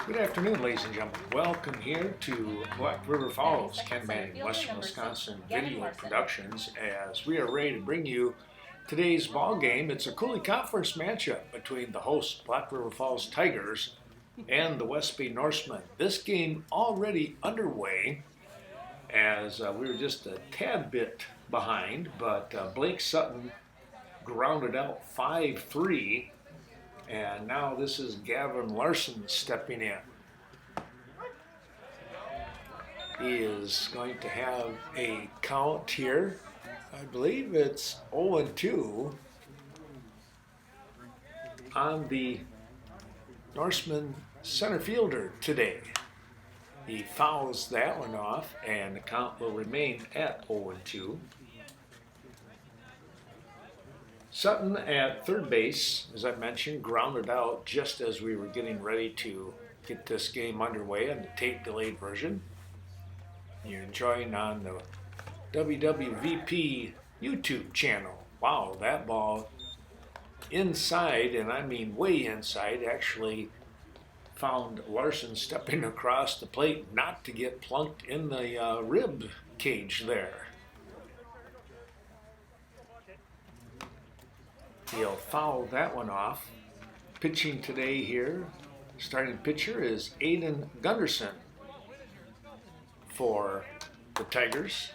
Good afternoon, ladies and gentlemen. Welcome here to Black River Falls, Ken Manning, Western Wisconsin Video Productions, as we are ready to bring you today's ball game. It's a Coulee Conference matchup between the host Black River Falls Tigers and the Westby Norsemen. This game already underway, as we were just a tad bit behind, but Blake Sutton grounded out 5-3. And now this is Gavin Larson stepping in. He is going to have a count here. I believe it's 0-2 on the Norseman center fielder today. He fouls that one off, and the count will remain at 0-2. Sutton at third base, as I mentioned, grounded out just as we were getting ready to get this game underway on the tape delayed version. You're enjoying on the WWVP YouTube channel. Wow, that ball inside, and I mean way inside, actually found Larson stepping across the plate not to get plunked in the rib cage there. He'll foul that one off. Pitching today here, starting pitcher is Aiden Gunderson for the Tigers.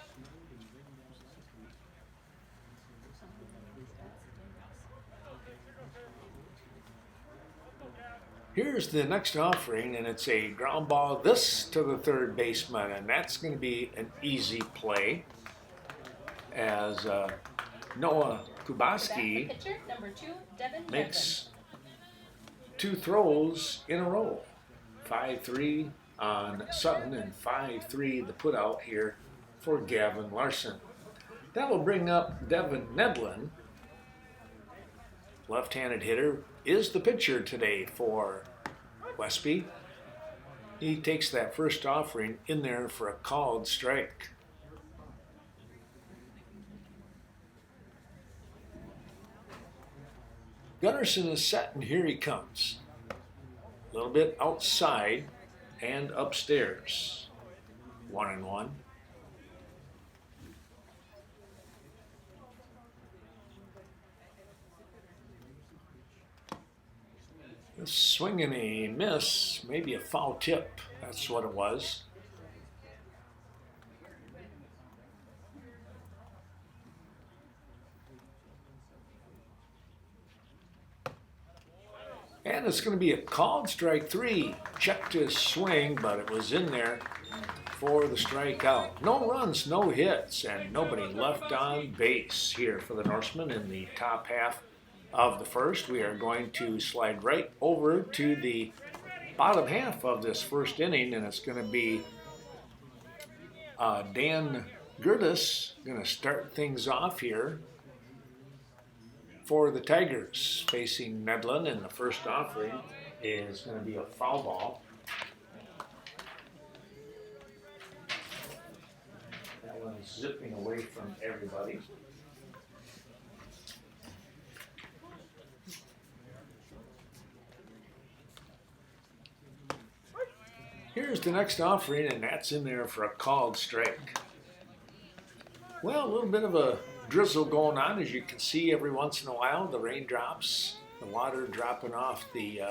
Here's the next offering, and it's a ground ball this to the third baseman, and that's going to be an easy play as Noah Kubaski makes two throws in a row. 5-3 on Sutton and 5-3 the put out here for Gavin Larson. That will bring up Devin Nedlin. Left-handed hitter is the pitcher today for Westby. He takes that first offering in there for a called strike. Gunderson is set, and here he comes. A little bit outside and upstairs. 1-1. A swing and a miss, maybe a foul tip. That's what it was. And it's going to be a called strike 3. Checked his swing, but it was in there for the strikeout. No runs, no hits, and nobody left on base here for the Norsemen in the top half of the first. We are going to slide right over to the bottom half of this first inning, and it's going to be Dan Gertis going to start things off here for the Tigers. Facing Nedlin, and the first offering is going to be a foul ball. That one's zipping away from everybody. Here's the next offering, and that's in there for a called strike. Well, a little bit of a drizzle going on, as you can see every once in a while. The raindrops, the water dropping off the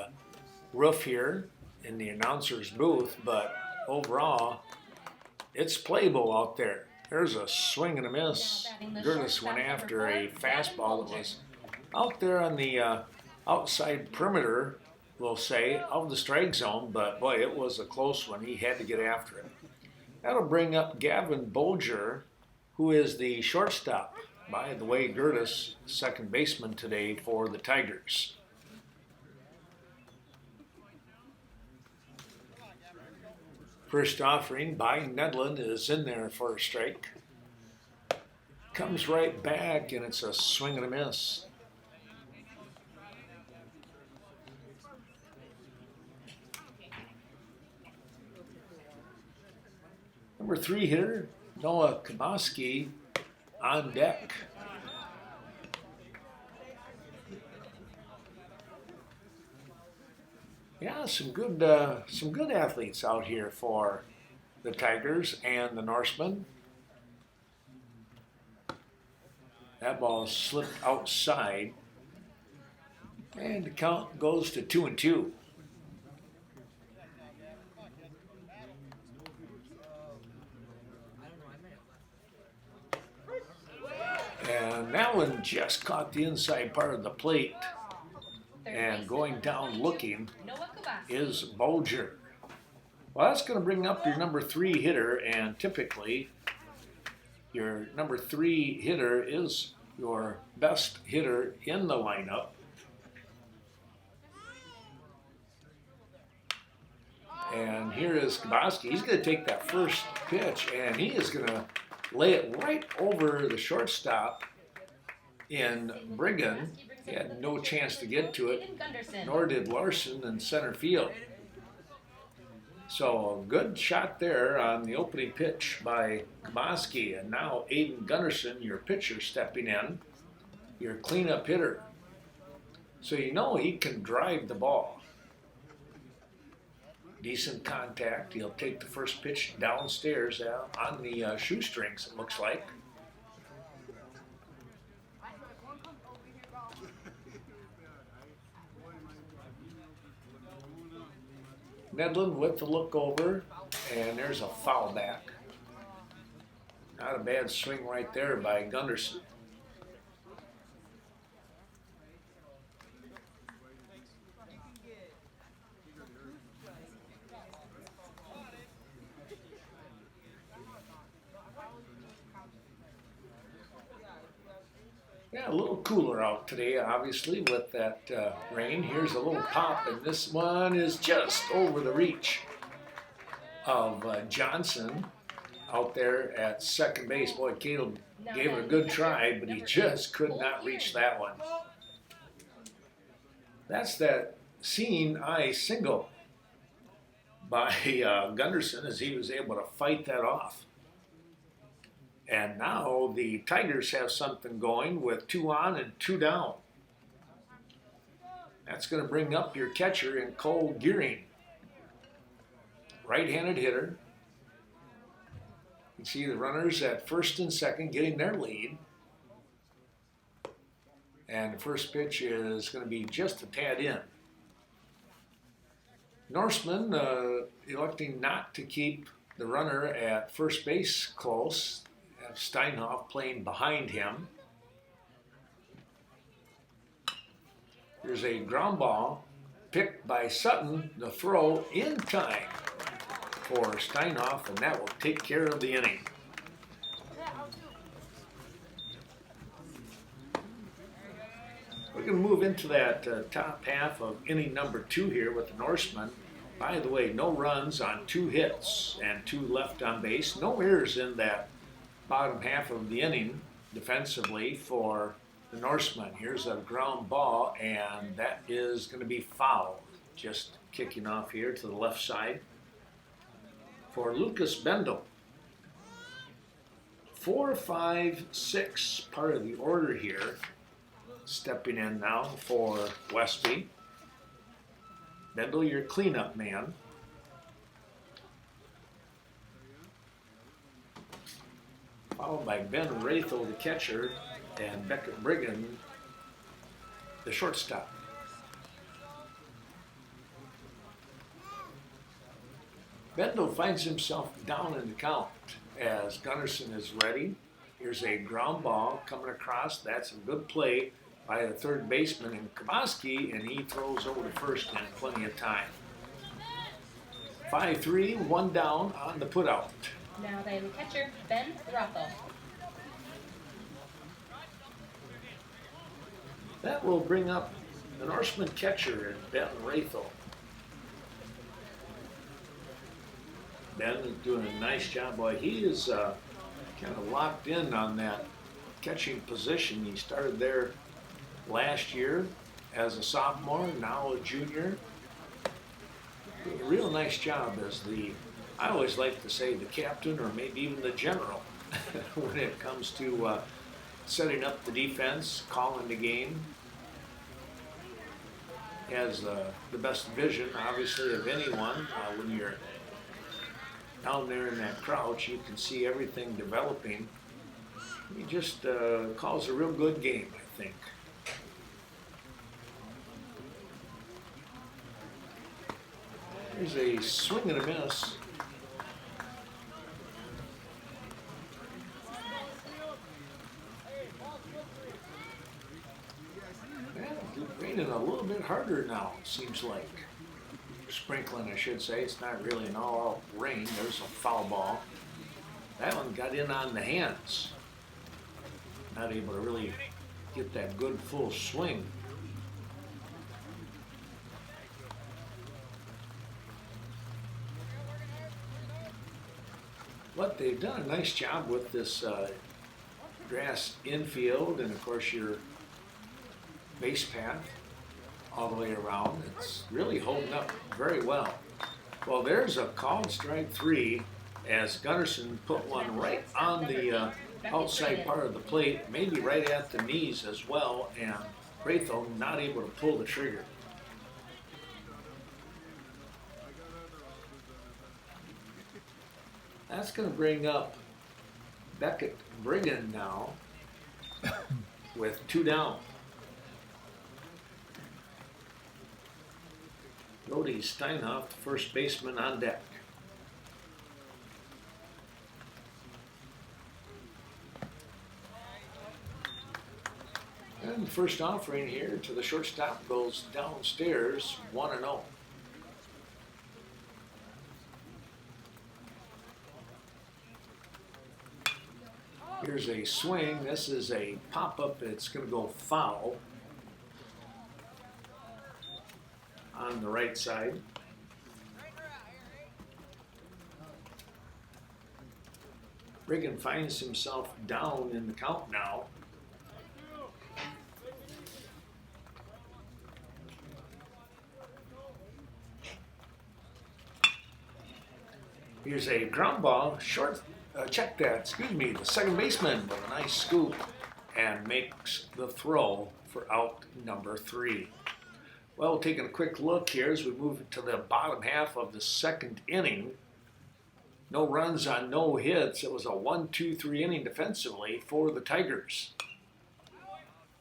roof here in the announcer's booth, but overall, it's playable out there. There's a swing and a miss. Gertis went after a fastball that was out there on the outside perimeter, we'll say, of the strike zone, but boy, it was a close one. He had to get after it. That'll bring up Gavin Bolger, who is the shortstop. By the way, Gertis, second baseman today for the Tigers. First offering by Nedlin is in there for a strike. Comes right back, and it's a swing and a miss. Number 3 hitter, Noah Kubaski, on deck. Yeah, Yeah, some good athletes out here for the Tigers and the Norsemen. That ball slipped outside, and the count goes to 2-2. And that one just caught the inside part of the plate. And going down looking is Bolger. Well, that's going to bring up your number 3 hitter, and typically your number 3 hitter is your best hitter in the lineup. And here is Kaboski. He's going to take that first pitch, and he is going to lay it right over the shortstop in Brigham. He had no chance to get to it, nor did Larson in center field. So a good shot there on the opening pitch by Kaboski. And now Aiden Gunderson, your pitcher, stepping in, your cleanup hitter. So you know he can drive the ball. Decent contact. He'll take the first pitch downstairs on the shoestrings, it looks like. Nedlund with the look over, and there's a foul back. Not a bad swing right there by Gunderson. Yeah, a little cooler out today, obviously, with that rain. Here's a little pop, and this one is just over the reach of Johnson out there at second base. Boy, Caleb gave it a good try, but he just could not reach that one. That's that seeing eye single by Gunderson, as he was able to fight that off. And now the Tigers have something going with 2 on and 2 down. That's going to bring up your catcher in Cole Gearing. Right-handed hitter. You can see the runners at first and second getting their lead. And the first pitch is going to be just a tad in. Norseman electing not to keep the runner at first base close. Steinhoff playing behind him. There's a ground ball picked by Sutton, the throw in time for Steinhoff, and that will take care of the inning. We're going to move into that top half of inning number 2 here with the Norsemen. By the way, no runs on 2 hits and 2 left on base. No errors in that bottom half of the inning defensively for the Norsemen. Here's a ground ball, and that is going to be foul. Just kicking off here to the left side for Lucas Bendel. 4, 5, 6, part of the order here. Stepping in now for Westby. Bendel, your cleanup man. Followed by Ben Rathel, the catcher, and Beckett Brigham, the shortstop. Bendel finds himself down in the count as Gunderson is ready. Here's a ground ball coming across. That's a good play by the third baseman in Kaboski, and he throws over to first in plenty of time. 5-3, 1 down on the putout. Now the catcher, Ben Rathel. That will bring up the Norseman catcher, Ben Rathel. Ben is doing a nice job. Boy, he is kind of locked in on that catching position. He started there last year as a sophomore, now a junior. Doing a real nice job as I always like to say the captain or maybe even the general when it comes to setting up the defense, calling the game. has the best vision, obviously, of anyone. When you're down there in that crouch, you can see everything developing. He just calls a real good game, I think. There's a swing and a miss. Yeah, it's raining a little bit harder now, it seems like. Sprinkling, I should say. It's not really an all-out rain. There's a foul ball. That one got in on the hands. Not able to really get that good full swing. But they've done a nice job with this grass infield, and of course your base path all the way around. It's really holding up very well. Well, there's a called strike 3 as Gunnarsson put one right on the outside part of the plate, maybe right at the knees as well, and Braithel not able to pull the trigger. That's going to bring up Beckett Brigham now with 2 down. Brody Steinhoff, the first baseman, on deck. And the first offering here to the shortstop goes downstairs, 1-0. Here's a swing. This is a pop-up. It's going to go foul on the right side. Brigham finds himself down in the count now. Here's a ground ball, short, check that, excuse me, the second baseman with a nice scoop and makes the throw for out number 3. Well, taking a quick look here as we move to the bottom half of the second inning. No runs on no hits. It was a 1-2-3 inning defensively for the Tigers.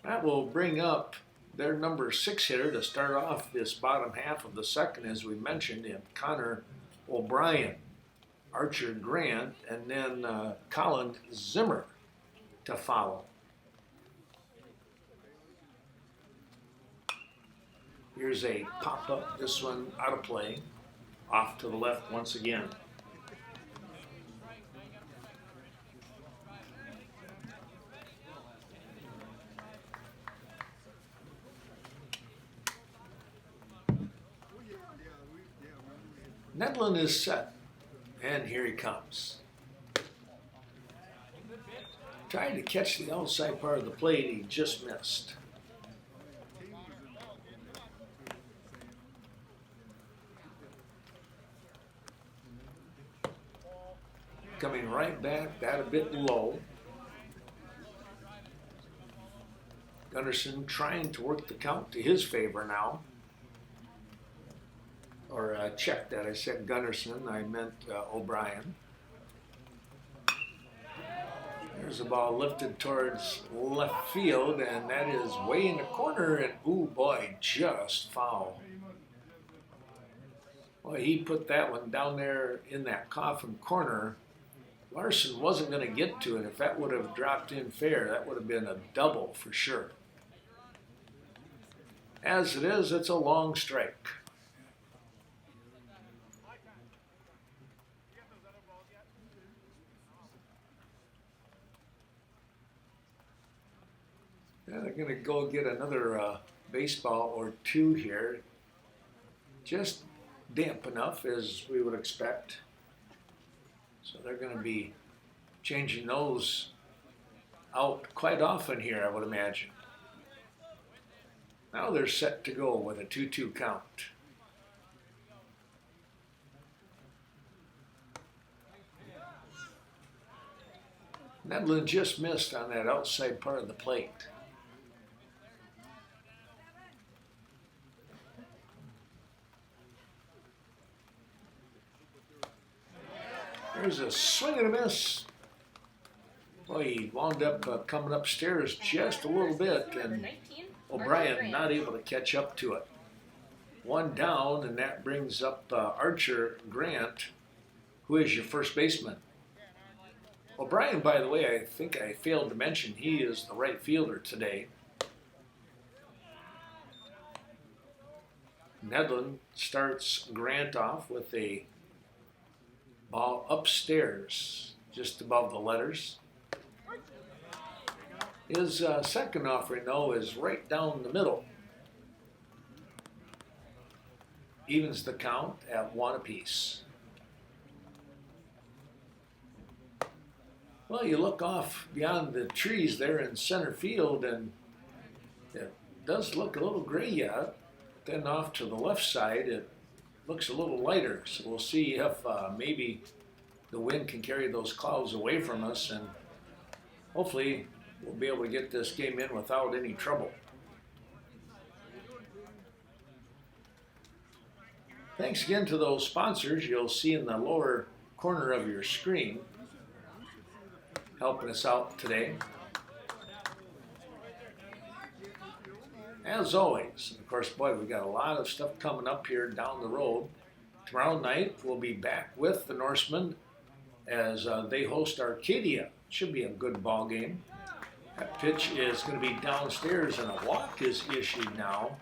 That will bring up their number 6 hitter to start off this bottom half of the second, as we mentioned, in Connor O'Brien, Archer Grant, and then Colin Zimmer to follow. Here's a pop-up, this one out of play, off to the left once again. Nedlin is set, and here he comes. Trying to catch the outside part of the plate, he just missed. Coming right back, that a bit low. Gunnarsson trying to work the count to his favor now. Or check that, I said Gunnarsson, I meant O'Brien. There's a ball lifted towards left field, and that is way in the corner, and ooh boy, just foul. Well, he put that one down there in that coffin corner. Larson wasn't going to get to it. If that would have dropped in fair, that would have been a double for sure. As it is, it's a long strike. They're going to go get another baseball or 2 here. Just damp enough, as we would expect. So they're going to be changing those out quite often here, I would imagine. Now they're set to go with a 2-2 count. Nedlin just missed on that outside part of the plate. There's a swing and a miss. Well, he wound up coming upstairs just a little bit, and O'Brien not able to catch up to it. One down, and that brings up Archer Grant, who is your first baseman. O'Brien, by the way, I think I failed to mention, he is the right fielder today. Nedlin starts Grant off with a ball upstairs, just above the letters. His second offering, though, is right down the middle. Evens the count at 1 apiece. Well, you look off beyond the trees there in center field, and it does look a little gray yet. Then off to the left side, it looks a little lighter. So we'll see if maybe the wind can carry those clouds away from us, and hopefully we'll be able to get this game in without any trouble. Thanks again to those sponsors you'll see in the lower corner of your screen, helping us out today. As always, of course, boy, we got a lot of stuff coming up here down the road. Tomorrow night, we'll be back with the Norsemen as they host Arcadia. Should be a good ball game. That pitch is going to be downstairs, and a walk is issued now.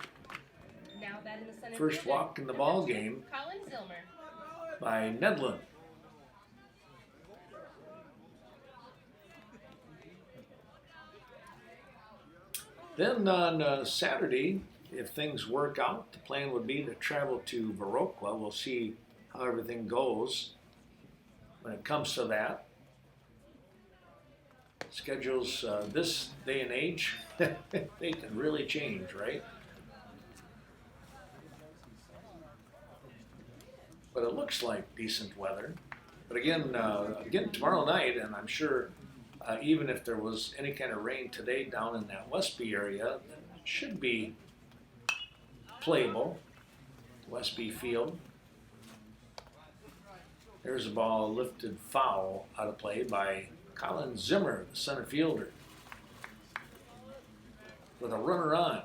First walk in the ball game by Nedlin. Then on Saturday, if things work out, the plan would be to travel to Viroqua. We'll see how everything goes when it comes to that. Schedules this day and age, they can really change, right? But it looks like decent weather. But again tomorrow night, and I'm sure even if there was any kind of rain today down in that Westby area, it should be playable. Westby Field. There's a ball lifted foul out of play by Colin Zimmer, the center fielder, with a runner on.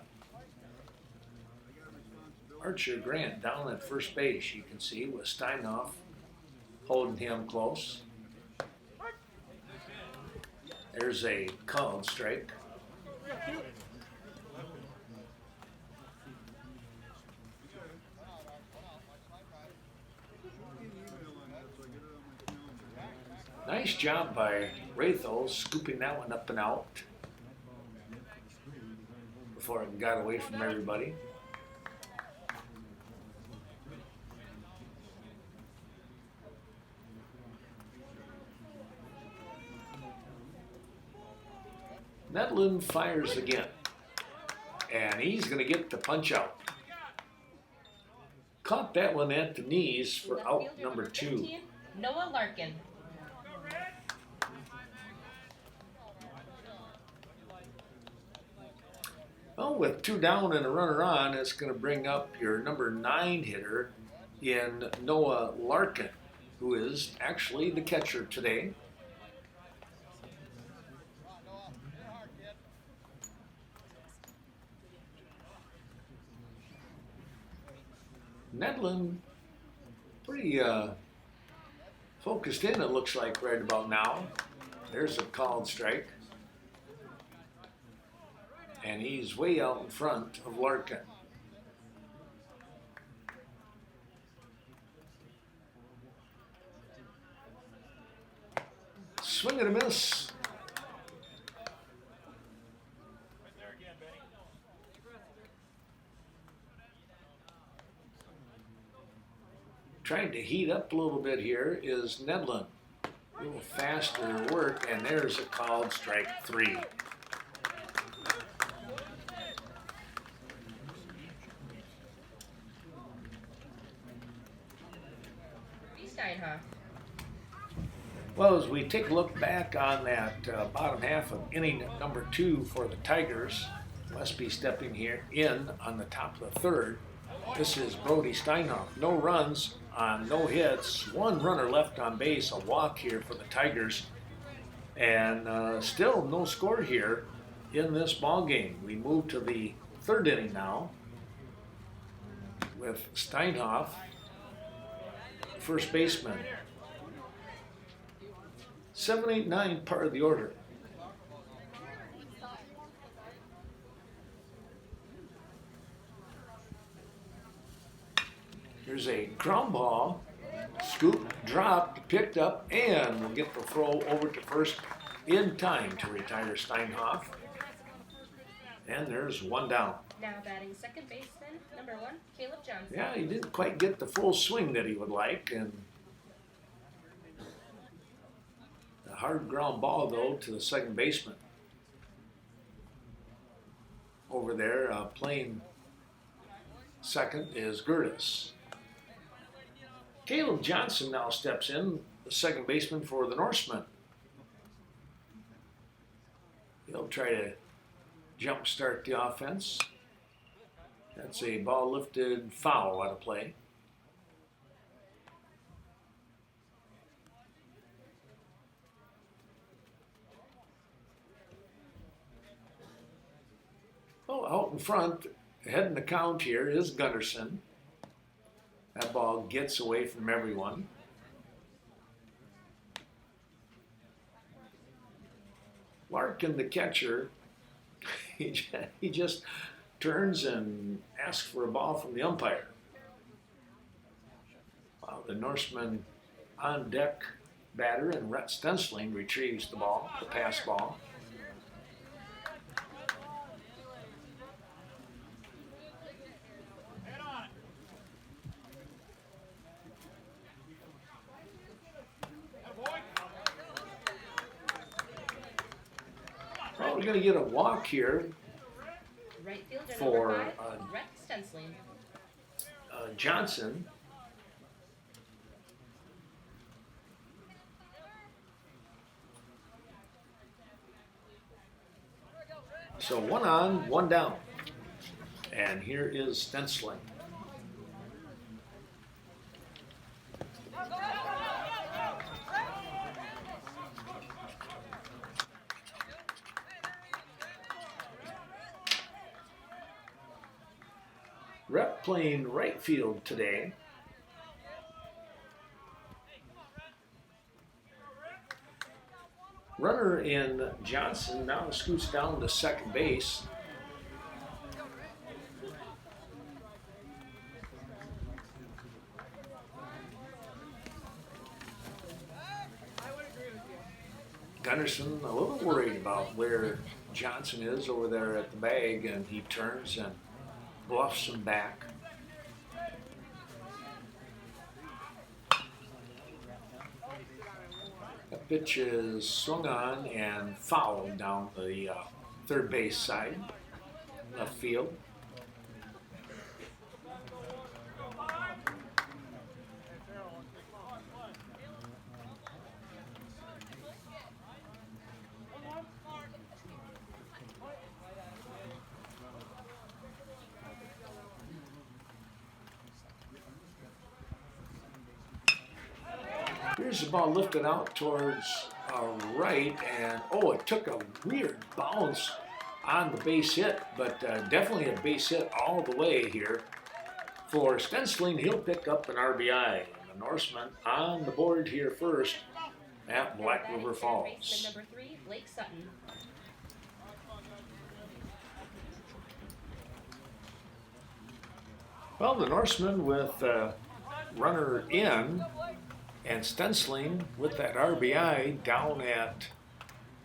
Archer Grant down at first base, you can see, with Steinoff holding him close. There's a called strike. Nice job by Rathel scooping that one up and out before it got away from everybody. Nedlin fires again, and he's going to get the punch out. Caught that one at the knees for out number 2. Noah Larkin. Well, with 2 down and a runner on, it's going to bring up your number 9 hitter in Noah Larkin, who is actually the catcher today. Nedlin pretty focused in, it looks like, right about now. There's a called strike. And he's way out in front of Larkin. Swing and a miss. Trying to heat up a little bit here is Nedlin. A little faster work, and there's a called strike 3. Well, as we take a look back on that bottom half of inning number 2 for the Tigers, Westby stepping here in on the top of the 3rd. This is Brody Steinhoff. No runs on no hits, one runner left on base, a walk here for the Tigers, and still no score here in this ball game. We move to the third inning now with Steinhoff, first baseman. 7, 8, 9 part of the order. Here's a ground ball, scoop, dropped, picked up, and we'll get the throw over to first in time to retire Steinhoff. And there's one down. Now batting second baseman, number 1, Caleb Johnson. Yeah, he didn't quite get the full swing that he would like, and a hard ground ball though to the second baseman. Over there, playing second is Gertis. Caleb Johnson now steps in, the second baseman for the Norsemen. He'll try to jump start the offense. That's a ball lifted foul out of play. Oh, out in front, heading the count here is Gunderson. That ball gets away from everyone. Larkin, the catcher, he just turns and asks for a ball from the umpire. Wow, the Norseman on deck batter and Rhett Stensling retrieves the ball, the pass ball. Well, we're going to get a walk here Right fielder for number 5, Rhett Stensling. Johnson. So one on, one down. And here is Stensling. Rep playing right field today. Runner in Johnson now scoots down to second base. Gunderson a little worried about where Johnson is over there at the bag, and he turns and bluffs him back. The pitch is swung on and fouled down the third base side, left field. Here's the ball lifted out towards right, and oh, it took a weird bounce on the base hit, but definitely a base hit all the way here. For Stensling, he'll pick up an RBI. The Norseman on the board here first at Black River Falls. Number 3, Blake Sutton. Well, the Norseman with runner in, and Stensling with that RBI down at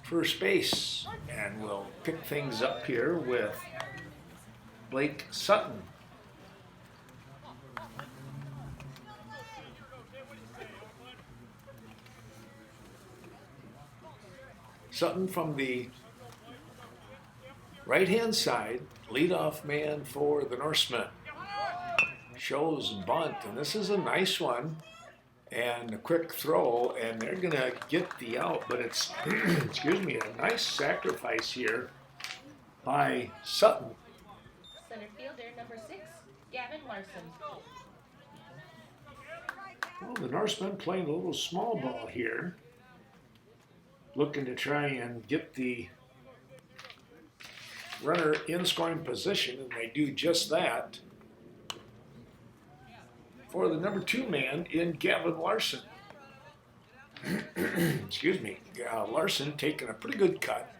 first base. And we'll pick things up here with Blake Sutton. Sutton from the right-hand side, leadoff man for the Norsemen. Shows bunt, and this is a nice one. And a quick throw, and they're going to get the out, but it's, excuse me, a nice sacrifice here by Sutton. Center fielder number 6, Gavin Larson. Well, the Norsemen playing a little small ball here, looking to try and get the runner in scoring position, and they do just that for the number 2 man in Gavin Larson. Excuse me, Larson taking a pretty good cut.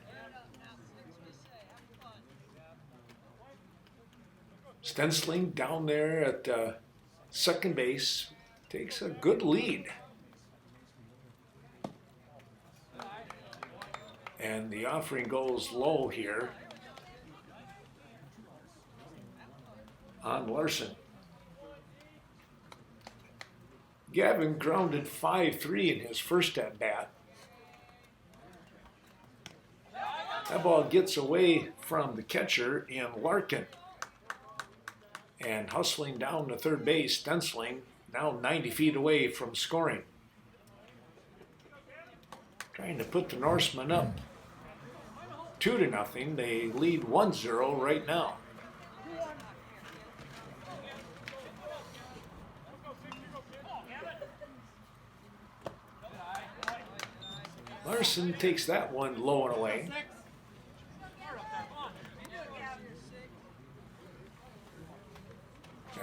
Stensling down there at second base takes a good lead. And the offering goes low here on Larson. Gavin grounded 5-3 in his first at bat. That ball gets away from the catcher in Larkin. And hustling down to third base, Stensling, now 90 feet away from scoring. Trying to put the Norsemen up 2-0. They lead 1-0 right now. Larson takes that one low and away.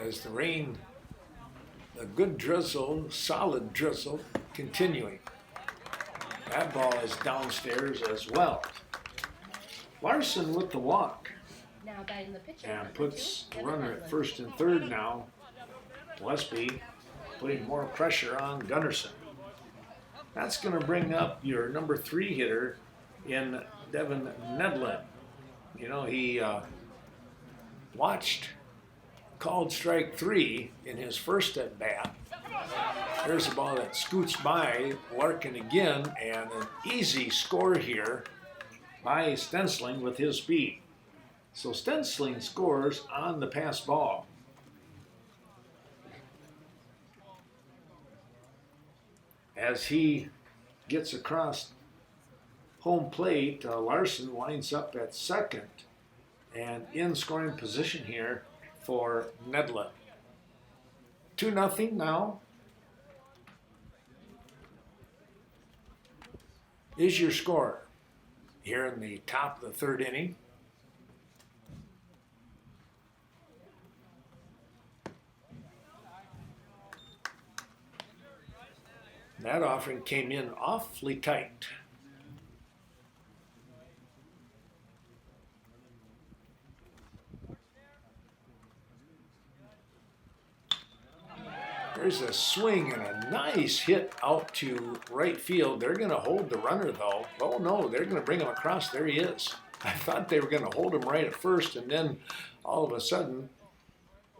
As the rain, a good drizzle, solid drizzle, continuing. That ball is downstairs as well. Larson with the walk. Now batting the pitcher. And number puts 2, the Gunnar runner at Hedlund. first and third now. Westby putting more pressure on Gunnarsson. That's going to bring up your number 3 hitter in Devin Nedlin. You know, he called strike 3 in his first at bat. There's a ball that scoots by Larkin again, and an easy score here by Stensling with his speed. So Stensling scores on the pass ball. As he gets across home plate, Larson lines up at second and in scoring position here for Nedlin. 2-0 now. Is your score here in the top of the third inning. That offering came in awfully tight. There's a swing and a nice hit out to right field. They're going to hold the runner, though. Oh, no, they're going to bring him across. There he is. I thought they were going to hold him right at first, and then all of a sudden,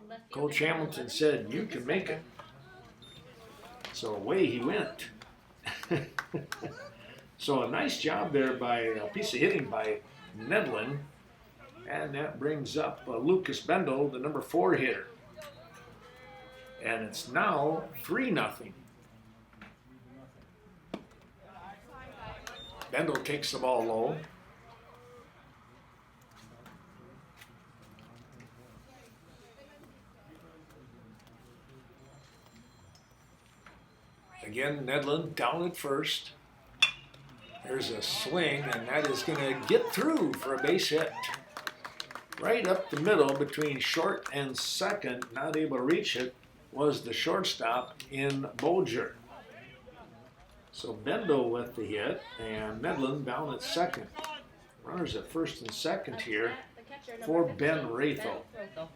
Left Coach fielder, Hamilton 11, said, "You Lucas can make it." So away he went. So a nice job there by a piece of hitting by Nedlin. And that brings up Lucas Bendel, the number 4 hitter. And it's now 3-0. Bendel takes the ball low. Again, Nedlin down at first. There's a swing, and that is going to get through for a base hit. Right up the middle between short and second, not able to reach it, was the shortstop in Bolger. So Bendel with the hit, and Nedlin down at second. Runners at first and second here the catcher, number for 15, Ben Ratho. Ratho.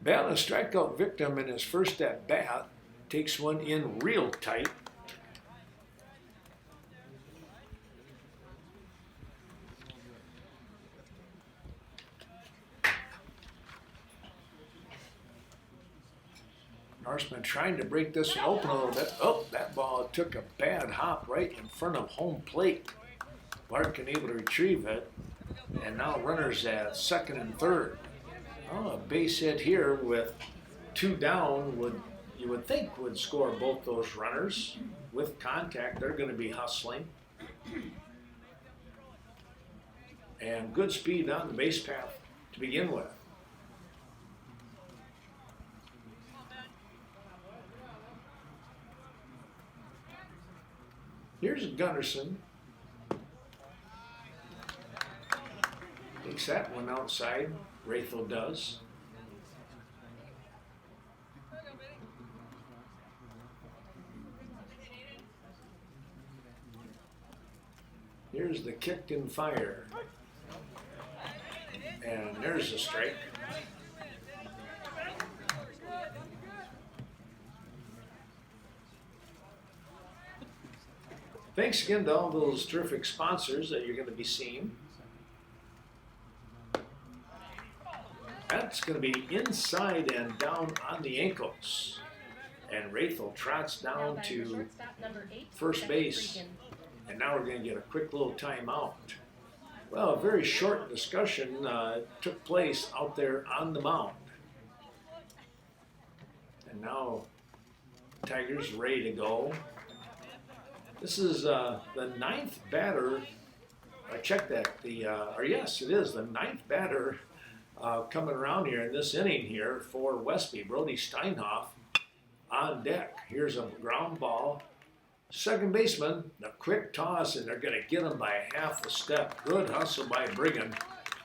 Ben, a strikeout victim in his first at bat, takes one in real tight. Norseman trying to break this one open a little bit. Oh, that ball took a bad hop right in front of home plate. Larkin able to retrieve it. And now runners at second and third. Oh, a base hit here with 2 down would you would think would score both those runners. With contact, they're going to be hustling. And good speed on the base path to begin with. Here's Gunnarsson. Takes that one outside. Raythel does. Here's the kick and fire. And there's a strike. Thanks again to all those terrific sponsors that you're going to be seeing. That's going to be inside and down on the ankles. And Raythel trots down to first base. And now we're going to get a quick little timeout. Well, a very short discussion took place out there on the mound. And now Tigers ready to go. This is the ninth batter. I checked that. Yes, it is the ninth batter coming around here in this inning here for Westby. Brody Steinhoff on deck. Here's a ground ball. Second baseman, the quick toss, and they're going to get him by half a step. Good hustle by Brigham,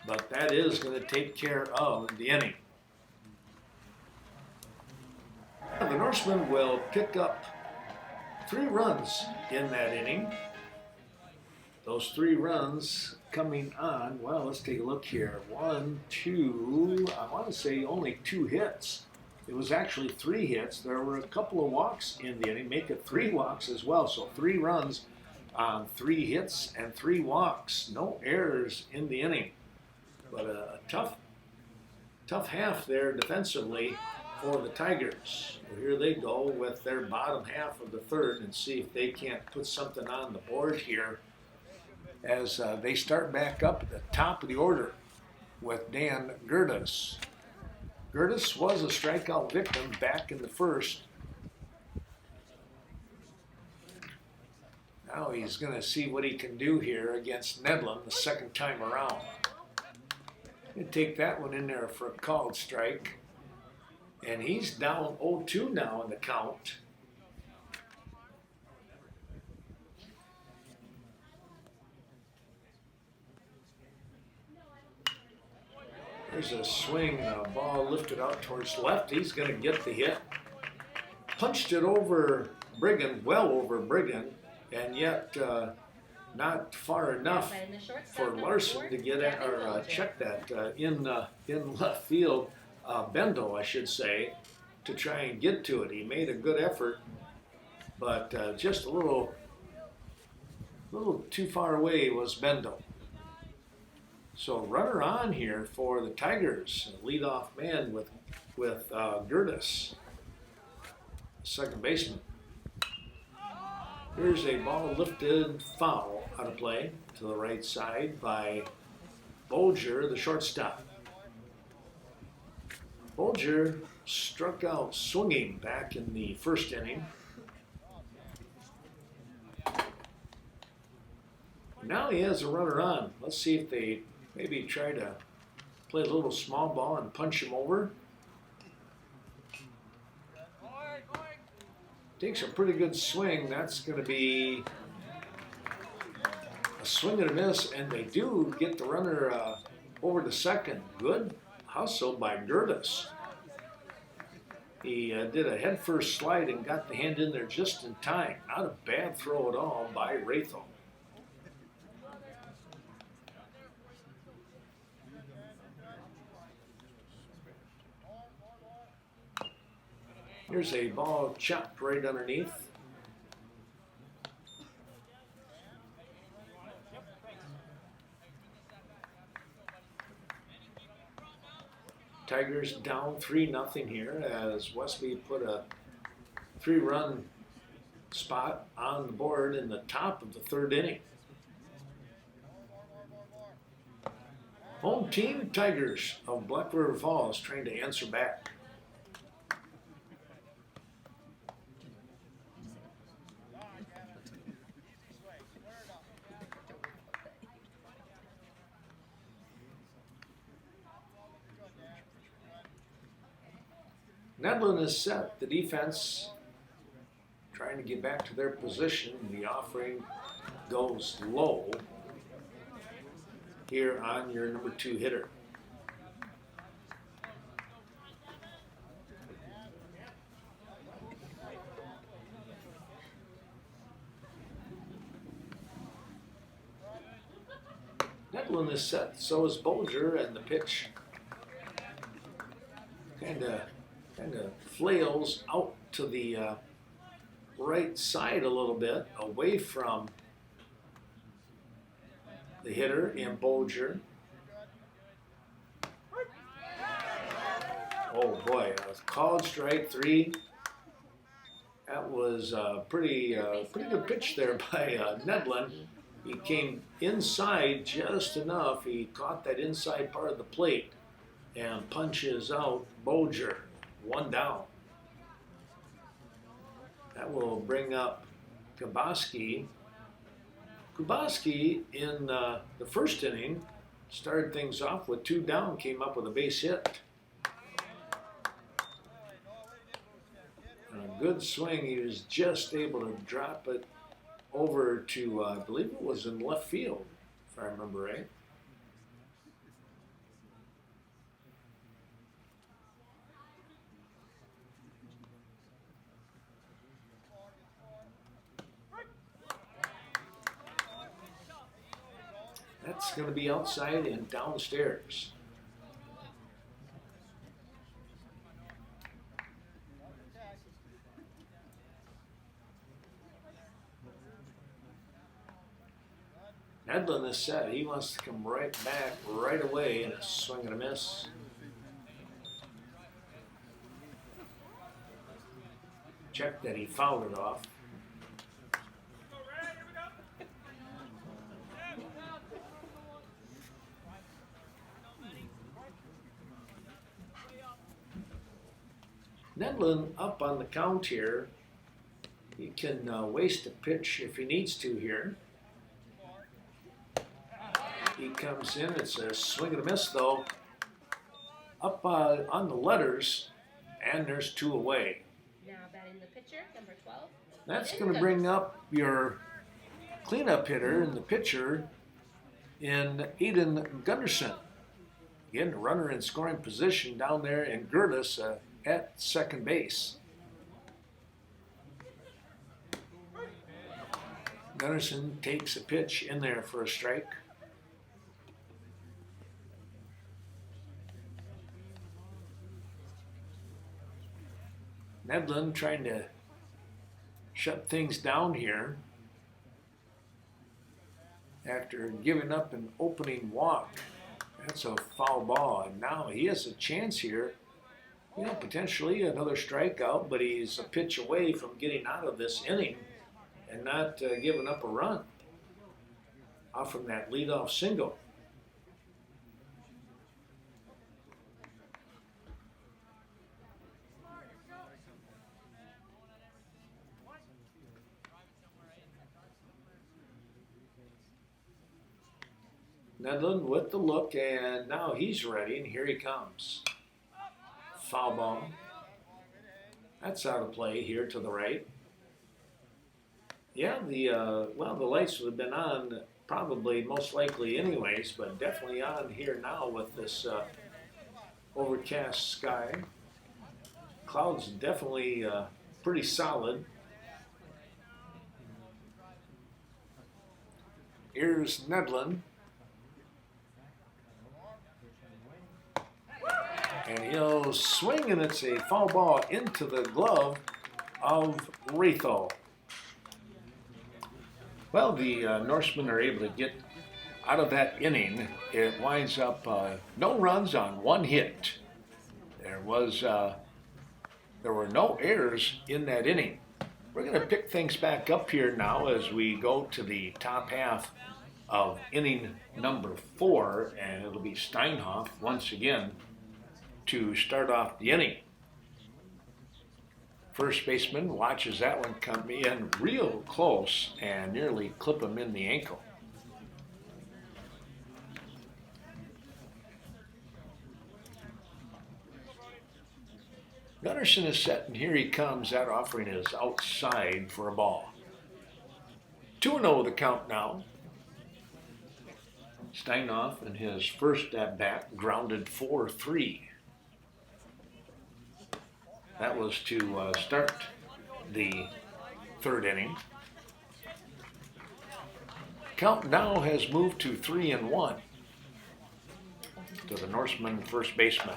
but that is going to take care of the inning. The Norsemen will pick up 3 runs in that inning. Those 3 runs coming on, well, let's take a look here. 1, 2, I want to say only 2 hits. It was actually 3 hits. There were a couple of walks in the inning, make it 3 walks as well. So 3 runs on 3 hits and 3 walks. No errors in the inning. But a tough half there defensively for the Tigers. So here they go with their bottom half of the third and see if they can't put something on the board here as they start back up at the top of the order with Dan Gerdes. Gerdes was a strikeout victim back in the first. Now he's going to see what he can do here against Nedlund the second time around. He'll take that one in there for a called strike. And he's down 0-2 now in the count. There's a swing, ball lifted out towards left. He's going to get the hit. Punched it over Brigham, well over Brigham, and yet not far enough for Larson to get at, or check that in left field. Bendel, I should say, to try and get to it. He made a good effort, but just a little too far away was Bendel. So runner on here for the Tigers, leadoff man with Gerdes, second baseman. Here's a ball lifted foul out of play to the right side by Bolger, the shortstop. Bolger struck out swinging back in the first inning. Now he has a runner on. Let's see if they maybe try to play a little small ball and punch him over. Takes a pretty good swing. That's going to be a swing and a miss, and they do get the runner over to second. Good hustle by Gerdes. He did a head-first slide and got the hand in there just in time. Not a bad throw at all by Raythel. Here's a ball chopped right underneath. Tigers down 3-0 here as Westby put a 3-run spot on the board in the top of the third inning. Home team Tigers of Black River Falls trying to answer back. Nedlin is set. The defense trying to get back to their position. The offering goes low here on your number 2 hitter. Nedlin is set, so is Bolger, and the pitch kind of flails out to the right side a little bit, away from the hitter in Bolger. Oh boy, a called strike 3. That was a pretty good pitch there by Nedlin. He came inside just enough. He caught that inside part of the plate and punches out Bolger. 1 down. That will bring up Kuboski. Kuboski in the first inning started things off with 2 down, came up with a base hit. And a good swing. He was just able to drop it over to, I believe it was in left field, if I remember right. That's going to be outside and downstairs. Nedlin is set. He wants to come right back right away, and a swing and a miss. Check that he fouled it off. Nedlin up on the count here. He can waste a pitch if he needs to here. He comes in. It's a swing and a miss, though. Up on the letters, and there's 2 away. Now batting the pitcher, number 12. That's going to bring up your cleanup hitter and the pitcher in Aiden Gunderson. Again, the runner in scoring position down there in Gertis at second base. Gunderson takes a pitch in there for a strike. Nedlin trying to shut things down here after giving up an opening walk. That's a foul ball, and now he has a chance here. You know, potentially another strikeout, but he's a pitch away from getting out of this inning and not giving up a run off from that leadoff single. Nedlin with the look, and now he's ready, and here he comes. Foul ball. That's out of play here to the right. Yeah, the lights would have been on probably most likely anyways, but definitely on here now with this overcast sky. Clouds definitely pretty solid. Here's Nedlin. And he'll swing, and it's a foul ball into the glove of Retho. Well, the Norsemen are able to get out of that inning. It winds up no runs on 1 hit. There were no errors in that inning. We're going to pick things back up here now as we go to the top half of inning number 4, and it'll be Steinhoff once again to start off the inning. First baseman watches that one come in real close and nearly clip him in the ankle. Gunnarsson is set, and here he comes. That offering is outside for a ball. 2-0 the count now. Steinhoff in his first at bat grounded 4-3. That was to start the third inning. Count now has moved to 3-1 to the Norseman first baseman.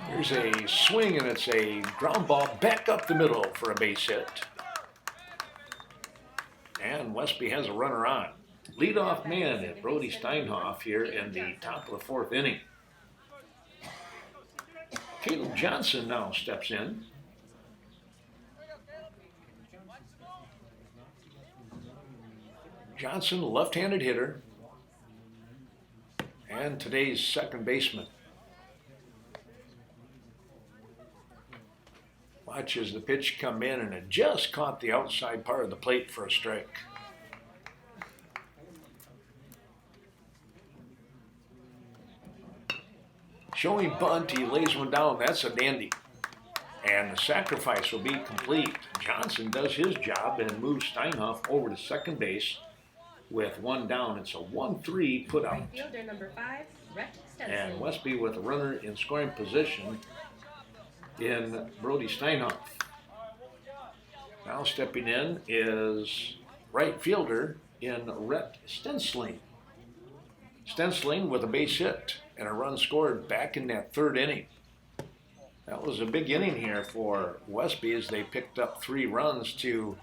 Here's a swing, and it's a ground ball back up the middle for a base hit. And Westby has a runner on. Leadoff man at Brody Steinhoff here in the top of the fourth inning. Caleb Johnson now steps in. Johnson, left-handed hitter, and today's second baseman. Watch as the pitch come in, and it just caught the outside part of the plate for a strike. Showing bunt, he lays one down. That's a dandy. And the sacrifice will be complete. Johnson does his job and moves Steinhoff over to second base with one down. It's a 1-3 put out. Right fielder number 5, Rhett Stenson. And Westby with a runner in scoring position in Brody Steinhoff. Now stepping in is right fielder in Rhett Stensling. Stensling with a base hit and a run scored back in that third inning. That was a big inning here for Westby as they picked up 3 runs to,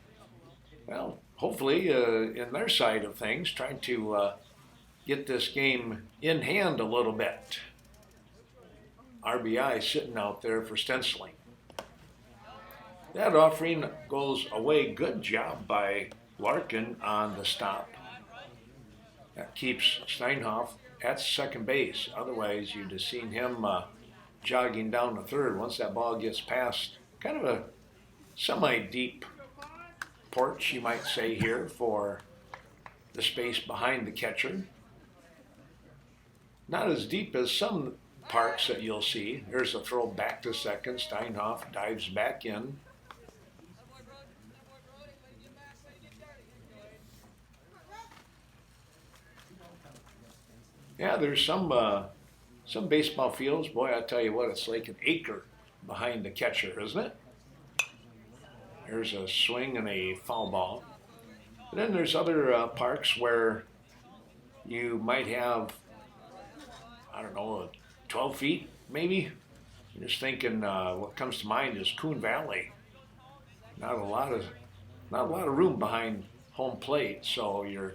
well, hopefully in their side of things, trying to get this game in hand a little bit. RBI sitting out there for Stensling. That offering goes away. Good job by Larkin on the stop. That keeps Steinhoff at second base. Otherwise, you'd have seen him jogging down the third once that ball gets past kind of a semi-deep porch, you might say, here for the space behind the catcher. Not as deep as some parks that you'll see. There's a throw back to second. Steinhoff dives back in. Yeah, there's some baseball fields. Boy, I tell you what, it's like an acre behind the catcher, isn't it? There's a swing and a foul ball. And then there's other parks where you might have, I don't know, 12 feet maybe. I'm just thinking what comes to mind is Coon Valley. Not a lot of room behind home plate, so you're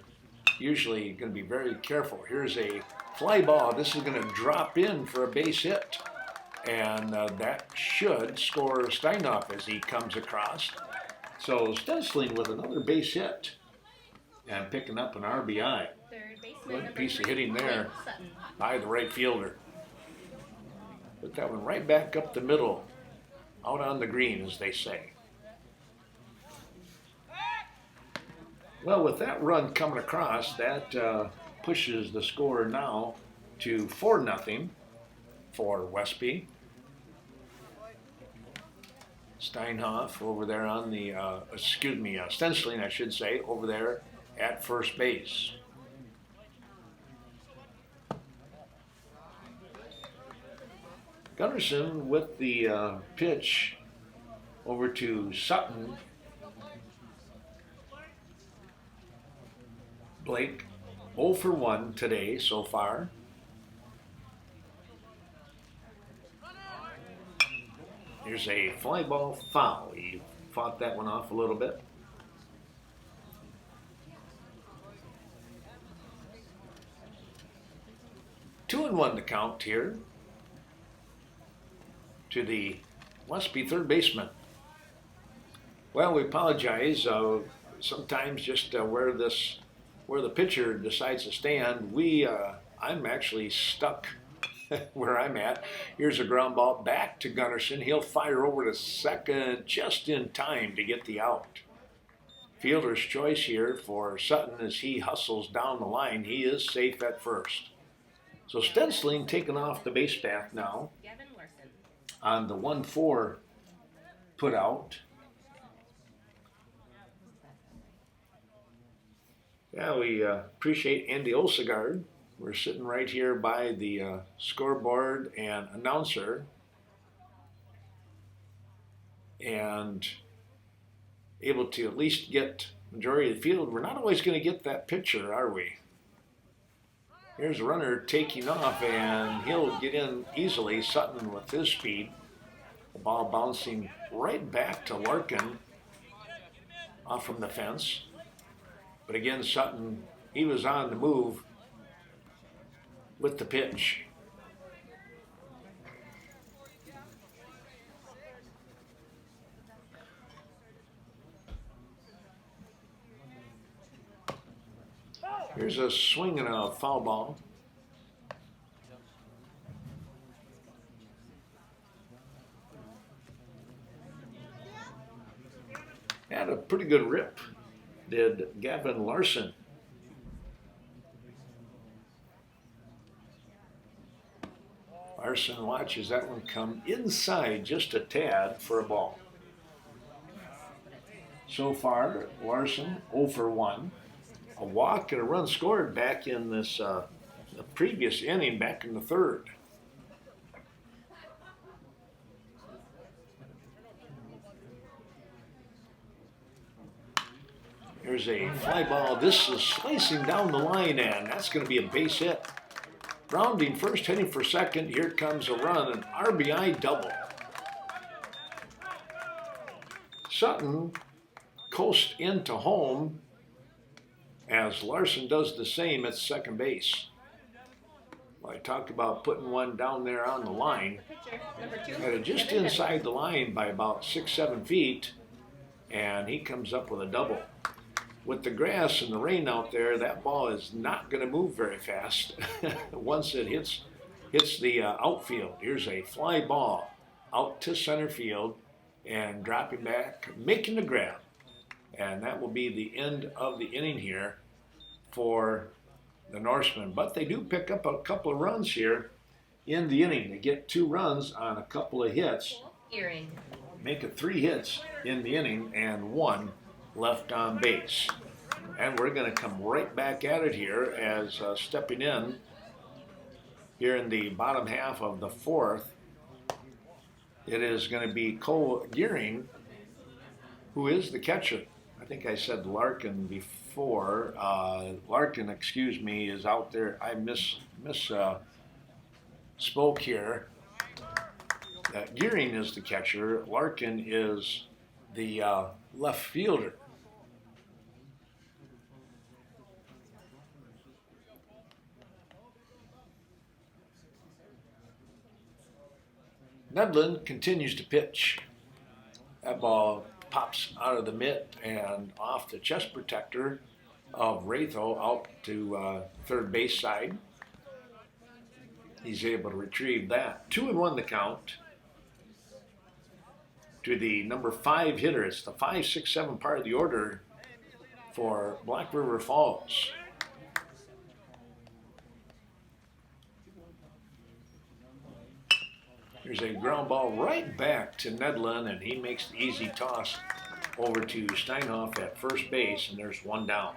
usually going to be very careful. Here's a fly ball. This is going to drop in for a base hit. And that should score Steinhoff as he comes across. So Stensling with another base hit and picking up an RBI. Third baseman Good number piece of 3, hitting there Blake Sutton. by the right fielder. Put that one right back up the middle, out on the green, as they say. Well, with that run coming across, that pushes the score now to 4-0 for Westby. Steinhoff over there on the, Stensling, I should say, over there at first base. Gunnarsson with the pitch over to Sutton. Blake 0 for 1 today so far. Here's a fly ball foul. He fought that one off a little bit. Two and 1 to count here to the Westby third baseman. Well, we apologize. Sometimes just where the pitcher decides to stand, I'm actually stuck where I'm at. Here's a ground ball back to Gunnarsson. He'll fire over to second just in time to get the out. Fielder's choice here for Sutton as he hustles down the line. He is safe at first. So Stenciling taking off the base path now Gavin Larson. on the 1-4 put out. Yeah, we appreciate Andy Osegard. We're sitting right here by the scoreboard and announcer, and able to at least get majority of the field. We're not always going to get that picture, are we? Here's a runner taking off, and he'll get in easily. Sutton with his speed. The ball bouncing right back to Larkin off from the fence. But again, Sutton, he was on the move with the pitch. Here's a swing and a foul ball. Had a pretty good rip, did Gavin Larson. Larson watches that one come inside just a tad for a ball. So far, Larson 0 for 1. A walk and a run scored back in this the previous inning, back in the third. There's a fly ball. This is slicing down the line, and that's going to be a base hit. Rounding first, heading for second. Here comes a run, an RBI double. Sutton coasts into home as Larson does the same at second base. Well, I talked about putting one down there on the line. Pitcher, number 2. Had it just inside the line by about 6-7 feet, and he comes up with a double. With the grass and the rain out there, that ball is not going to move very fast once it hits the outfield. Here's a fly ball out to center field and dropping back, making the grab. And that will be the end of the inning here for the Norsemen. But they do pick up a couple of runs here in the inning. They get 2 runs on a couple of hits. Earring. Make it 3 hits in the inning and 1 left on base. And we're going to come right back at it here as stepping in here in the bottom half of the 4th. It is going to be Cole Gearing, who is the catcher. I think I said Larkin before. Larkin, excuse me, is out there. I spoke here. Gearing is the catcher. Larkin is the left fielder. Nedlin continues to pitch. That ball pops out of the mitt and off the chest protector of Ratho out to third base side. He's able to retrieve that. 2-1 the count to the number 5 hitter. It's the 5, 6, 7 part of the order for Black River Falls. There's a ground ball right back to Nedlin, and he makes the easy toss over to Steinhoff at first base, and there's 1 down.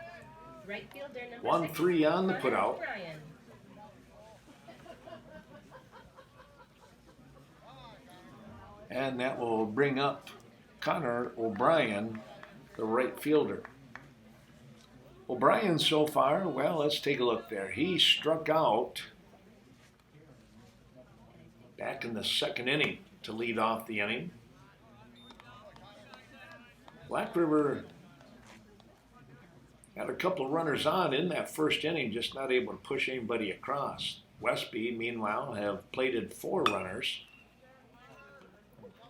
Right fielder, number 1-3 6, on the Connor putout. O'Brien. And that will bring up Connor O'Brien, the right fielder. O'Brien so far, well, let's take a look there. He struck out back in the 2nd inning to lead off the inning. Black River had a couple of runners on in that 1st inning, just not able to push anybody across. Westby, meanwhile, have plated 4 runners.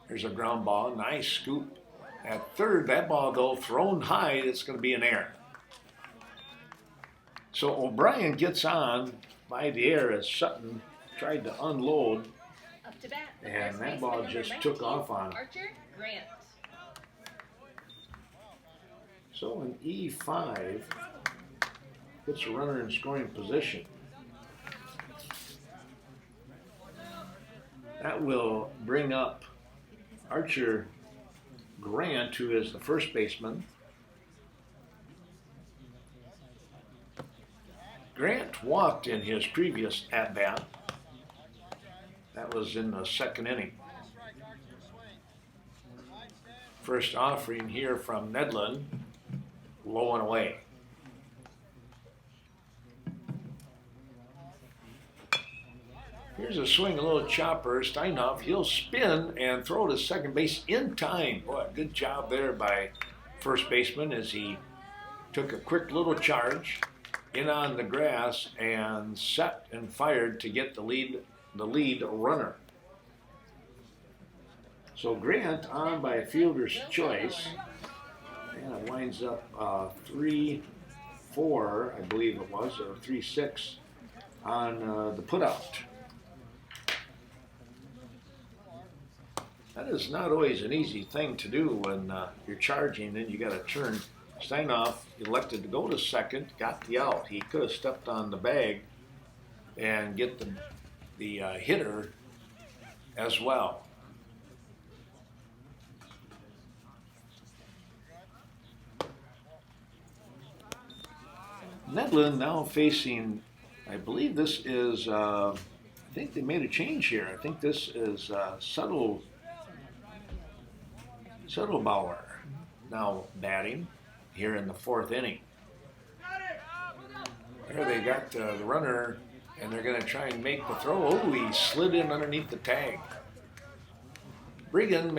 There's a ground ball, nice scoop at third. That ball, though, thrown high, it's going to be an error. So O'Brien gets on by the air as Sutton tried to unload, Up to bat, the and first that baseman, ball number just 19, took off on him. Archer Grant. So an E5 puts a runner in scoring position. That will bring up Archer Grant, who is the first baseman. Grant walked in his previous at-bat. That was in the second inning. First offering here from Nedlin, low and away. Here's a swing, a little chopper. Steinhoff, he'll spin and throw to second base in time. Boy, good job there by first baseman as he took a quick little charge in on the grass and set and fired to get the lead runner. So Grant on by a fielder's choice, and it winds up 3-4, I believe it was, or 3-6 on the putout. That is not always an easy thing to do when you're charging and you got to turn. Steinhoff elected to go to second, got the out. He could have stepped on the bag and get the hitter as well. Nedlin now facing, I believe this is, I think they made a change here. I think this is Settlebauer now batting here in the fourth inning. There they got the runner, and they're going to try and make the throw. Oh, he slid in underneath the tag. Brigham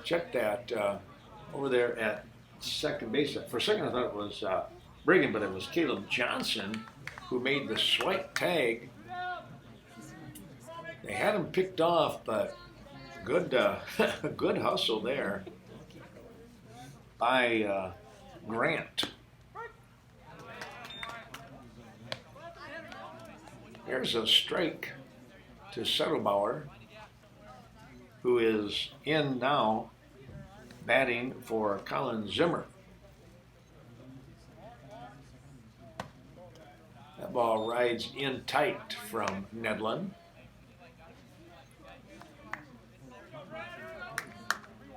checked that over there at second base. For a second I thought it was Brigham, but it was Caleb Johnson who made the swipe tag. They had him picked off, but good good hustle there by Grant. There's a strike to Settlebauer, who is in now batting for Colin Zimmer. That ball rides in tight from Nedlin.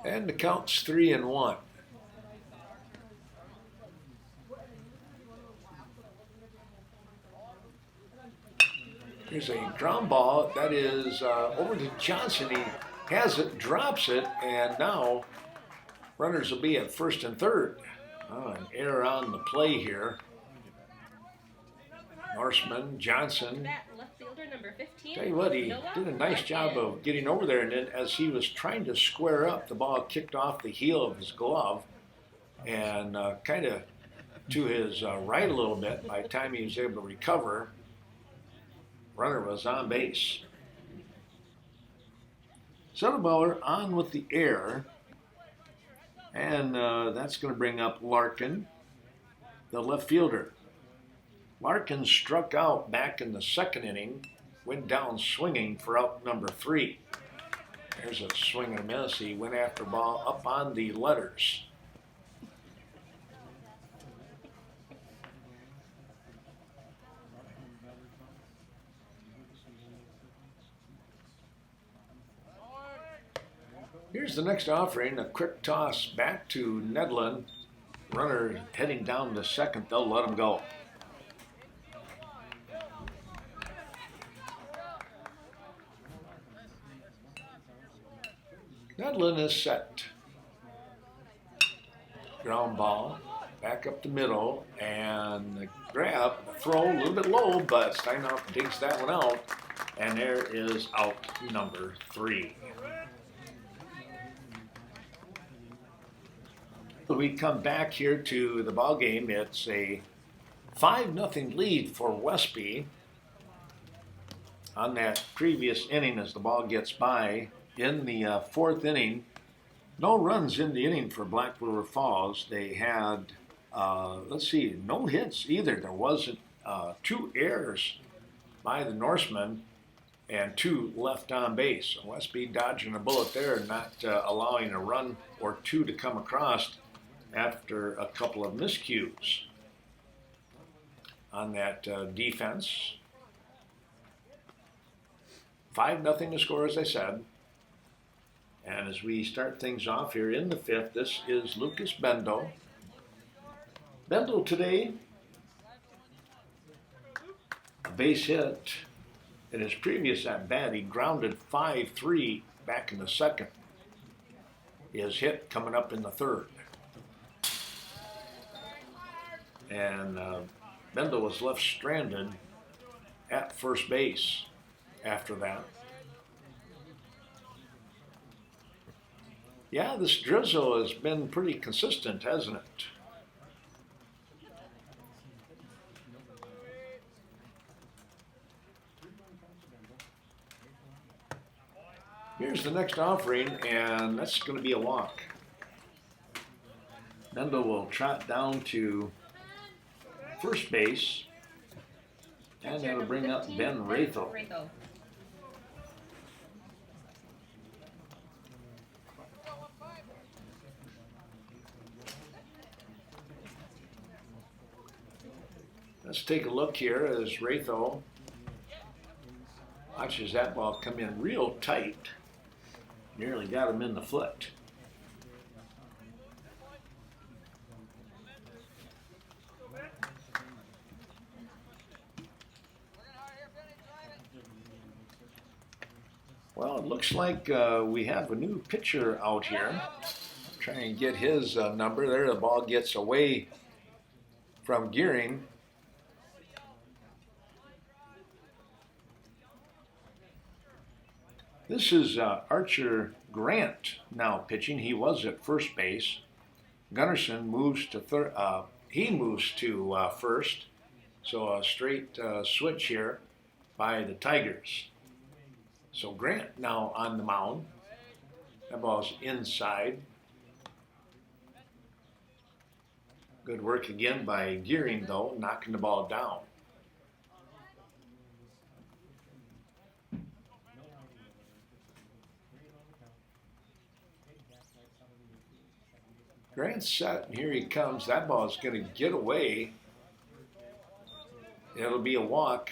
And the count's 3-1. Here's a ground ball that is over to Johnson. He has it, drops it, and now runners will be at first and third. Oh, an error on the play here. Norseman, Johnson. Left fielder number 15. Tell you what, he did a nice job of getting over there, and then as he was trying to square up, the ball kicked off the heel of his glove and kind of to his right a little bit. By the time he was able to recover, runner was on base. Settlebauer on with the air, and that's going to bring up Larkin, the left fielder. Larkin struck out back in the second inning, went down swinging for out number 3. There's a swing and a miss. He went after ball up on the letters. Here's the next offering, a quick toss back to Nedlin. Runner heading down to second, they'll let him go. Nedlin is set. Ground ball, back up the middle, and the grab, the throw a little bit low, but Steinhoff digs that one out, and there is out number 3. We come back here to the ball game. It's a 5-0 lead for Westby on that previous inning as the ball gets by. In the fourth inning, no runs in the inning for Black River Falls. They had, no hits either. There wasn't 2 errors by the Norsemen and 2 left on base. So Westby dodging a bullet there, not allowing a run or 2 to come across after a couple of miscues on that defense. 5-0 the score, as I said. And as we start things off here in the 5th, this is Lucas Bendo. Bendo today, a base hit. In his previous at-bat, he grounded 5-3 back in the 2nd. His hit coming up in the 3rd. And Bendo was left stranded at first base after that. Yeah, this drizzle has been pretty consistent, hasn't it? Here's the next offering, and that's going to be a walk. Bendo will trot down to first base, and that'll bring up Ben Ratho. Let's take a look here as Ratho watches that ball come in real tight. Nearly got him in the foot. Well, it looks like we have a new pitcher out here. Try and get his number there. The ball gets away from Gearing. This is Archer Grant now pitching. He was at first base. Gunnarsson moves to third. He moves to first. So a straight switch here by the Tigers. So Grant now on the mound. That ball's inside. Good work again by Gearing, though, knocking the ball down. Grant's set, and here he comes. That ball is going to get away. It'll be a walk.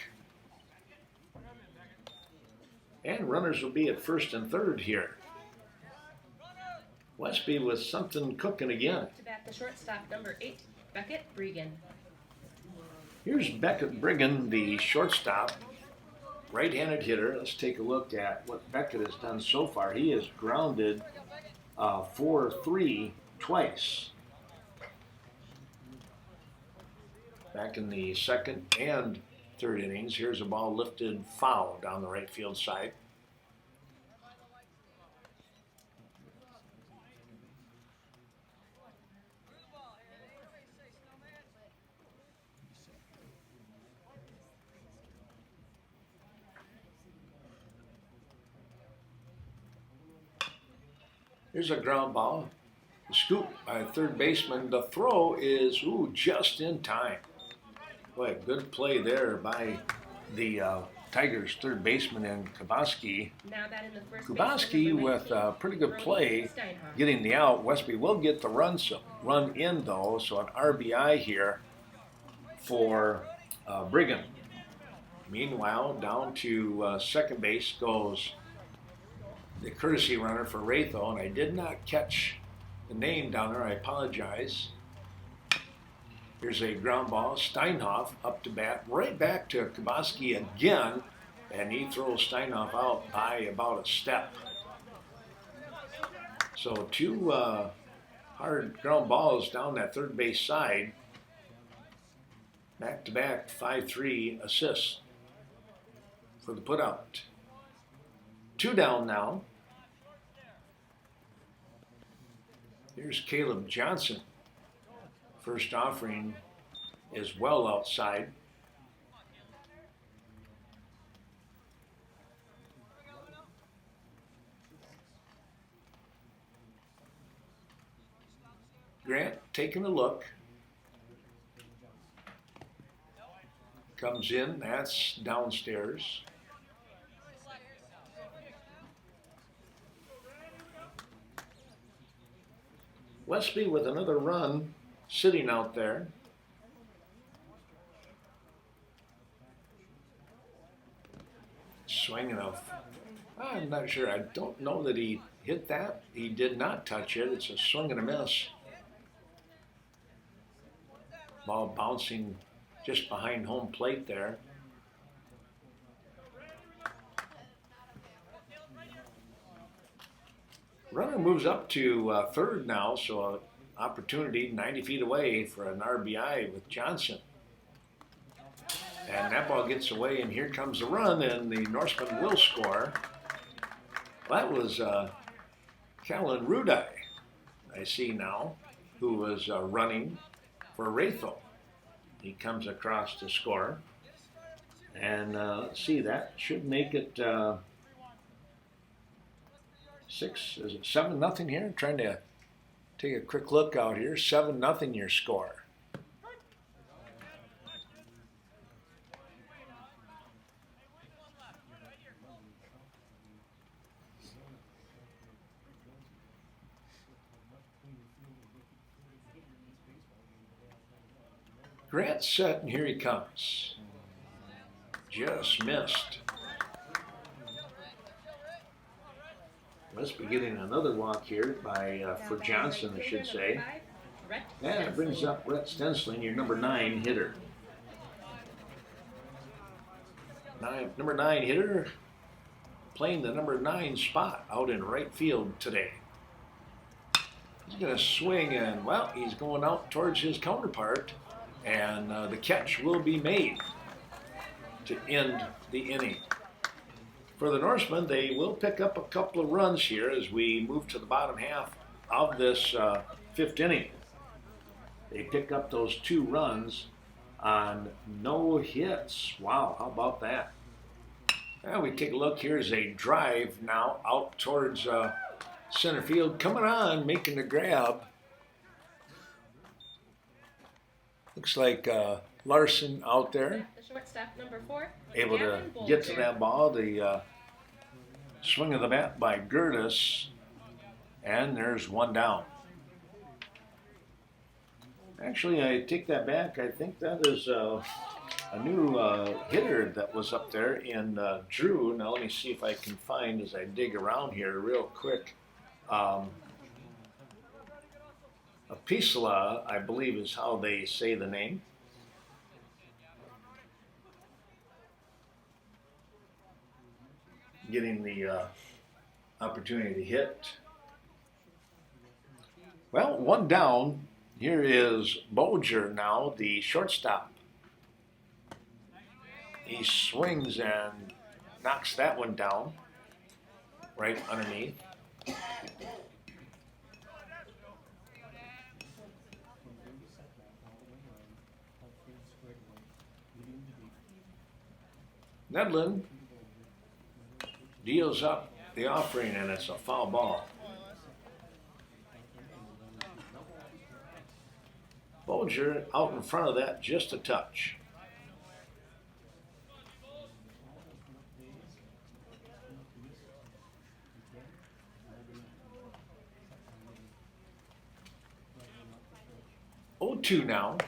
And runners will be at first and third here. Westby with something cooking again. To bat the shortstop, number 8, Beckett Bregan. Here's Beckett Bregan, the shortstop, right-handed hitter. Let's take a look at what Beckett has done so far. He has grounded 4-3 twice. Back in the 2nd and 3rd innings. Here's a ball lifted foul down the right field side. Here's a ground ball. The scoop by third baseman. The throw is just in time. Boy, good play there by the Tigers third baseman and Kubaski. Now that in the first Kubaski with a pretty good play getting the out. Westby will get the run in though, so an RBI here for Bregan. Meanwhile, down to second base goes the courtesy runner for Ratho, and I did not catch the name down there. I apologize. Here's a ground ball. Steinhoff up to bat, right back to Kubaski again, and he throws Steinhoff out by about a step. So 2 hard ground balls down that third base side. Back-to-back 5-3 assists for the putout. 2 down now. Here's Caleb Johnson. First offering is well outside. Grant taking a look. Comes in, that's downstairs. Westby with another run sitting out there. Swinging a I'm not sure. I don't know that he hit that. He did not touch it. It's a swing and a miss. Ball bouncing just behind home plate there. Runner moves up to third now, so an opportunity 90 feet away for an RBI with Johnson. And that ball gets away, and here comes the run, and the Norseman will score. That was Callan Rudai, I see now, who was running for Raythel. He comes across to score. And let's see, that should make it 7-0 here? I'm trying to take a quick look out here. 7-0 your score. Grant's set, and here he comes. Just missed. Westby getting another walk here by for Johnson, I should say. And it brings up Rhett Stensling, your number 9 hitter. Number 9 hitter playing the number 9 spot out in right field today. He's going to swing, and well, he's going out towards his counterpart, and the catch will be made to end the inning. For the Norsemen, they will pick up a couple of runs here as we move to the bottom half of this 5th inning. They pick up those 2 runs on no hits. Wow, how about that? Well, we take a look. Here's a drive now out towards center field. Coming on, making the grab. Looks like Larson out there. The shortstop, number 4. Able to get to that ball. The swing of the bat by Gertis. And there's 1 down. Actually, I take that back. I think that is a new hitter that was up there in Drew. Now let me see if I can find, as I dig around here real quick. Apisala, I believe is how they say the name. Getting the opportunity to hit. Well, 1 down. Here is Bolger now, the shortstop. He swings and knocks that one down right underneath. Nedlin deals up the offering, and it's a foul ball. Bolger out in front of that just a touch. Oh, 2 now.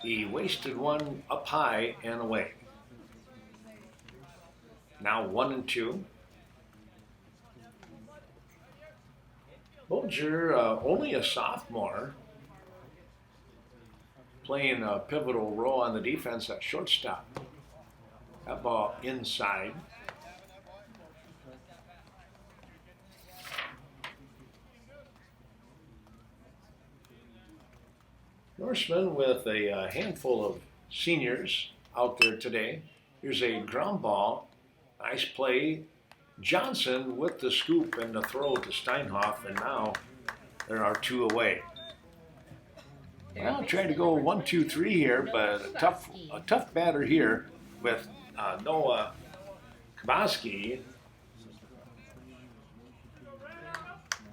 He wasted one up high and away. Now 1-2. Bolger, only a sophomore, playing a pivotal role on the defense at shortstop. That ball inside. Norseman with a handful of seniors out there today. Here's a ground ball. Nice play. Johnson with the scoop and the throw to Steinhoff, and now there are 2 away. Well, trying to go 1-2-3 here, but a tough batter here with Noah Kabaski.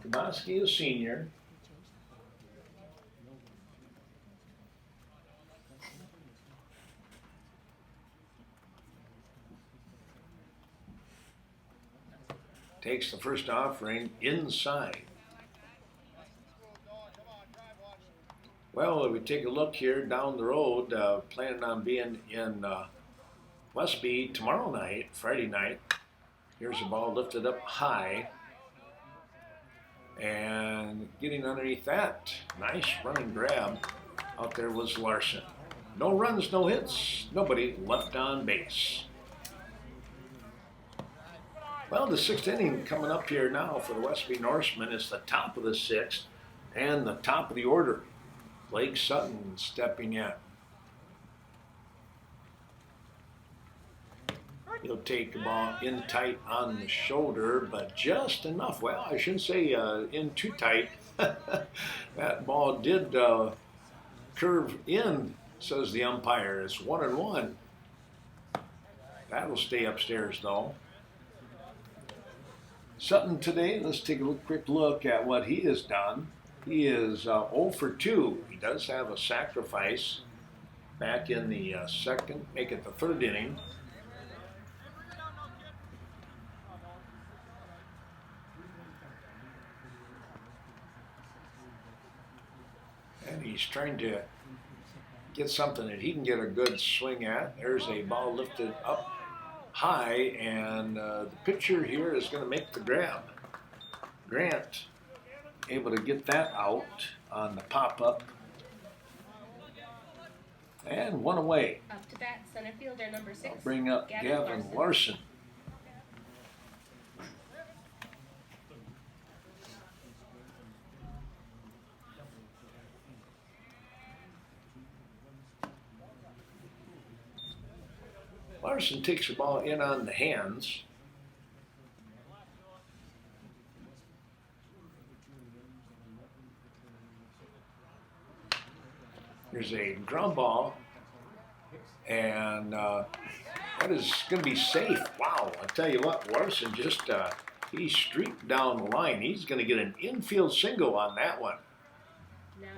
Kabaski is senior. Takes the first offering inside. Well, if we take a look here down the road, planning on being in Westby tomorrow night, Friday night, Here's the ball lifted up high. And getting underneath that, nice running grab out there was Larson. No runs, no hits, nobody left on base. Well, the sixth inning coming up here now for the Westby Norsemen is the top of the sixth and the top of the order. Blake Sutton stepping in. He'll take the ball in tight on the shoulder, but just enough. Well, I shouldn't say in too tight. That ball did curve in, says the umpire. It's 1-1. That'll stay upstairs, though. Sutton today, let's take a quick look at what he has done. He is 0 for 2. He does have a sacrifice back in the second, make it the third inning. And he's trying to get something that he can get a good swing at. There's a ball lifted up high, and the pitcher here is going to make the grab. Grant able to get that out on the pop-up. And one away. Up to bat, center fielder number 6. I'll bring up Gavin Larson. Larson takes the ball in on the hands. There's a ground ball, and that is going to be safe. Wow, I tell you what, Larson just, he streaked down the line. He's going to get an infield single on that one.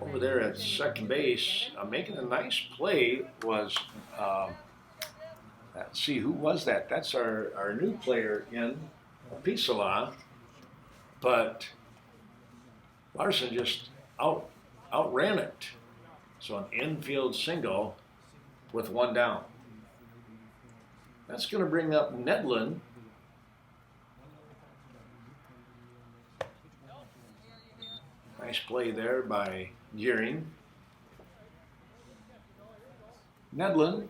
Over there at second base, making a nice play was, let's see, who was that? That's our new player in Pisala, but Larson just outran it. So an infield single with one down. That's going to bring up Nedlin. Nice play there by Gearing. Nedlin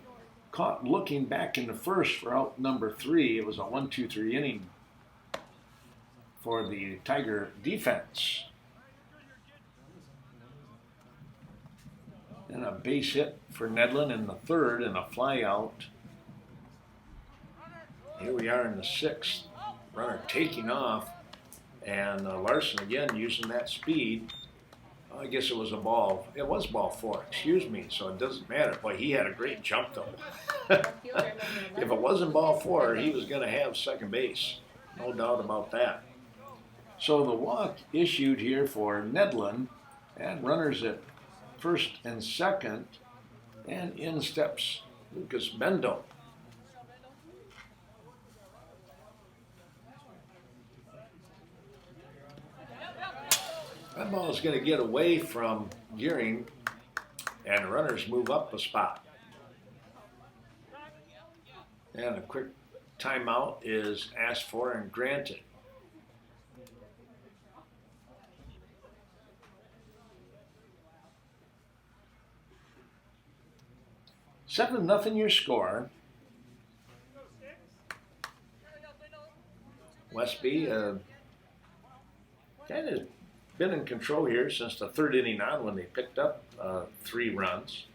caught looking back in the first for out number 3. It was a 1-2-3 inning for the Tiger defense. And a base hit for Nedlin in the third and a fly out. Here we are in the 6th. Runner taking off, and Larson again using that speed. I guess it was a ball. It was ball 4, excuse me, so it doesn't matter. Boy, he had a great jump though. If it wasn't ball 4, he was going to have second base. No doubt about that. So the walk issued here for Nedlin, and runners at first and second, and in steps Lucas Bendo. That ball is going to get away from Gearing, and runners move up a spot. And a quick timeout is asked for and granted. Seven nothing your score. Westby kind of been in control here since the third inning on when they picked up 3 runs.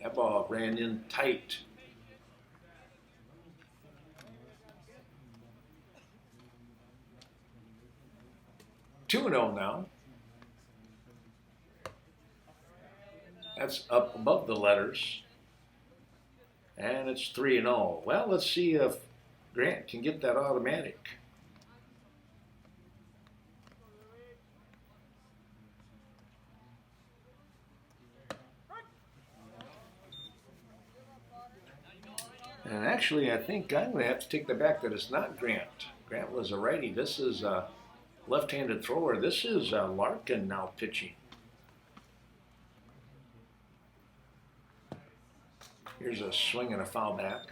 That ball ran in tight. Two 2-0 now. That's up above the letters. And it's 3-0. Well, let's see if Grant can get that automatic. And actually, I think I'm going to have to take the back that it's not Grant. Grant was a righty. This is a left-handed thrower. This is Larkin now pitching. Here's a swing and a foul back.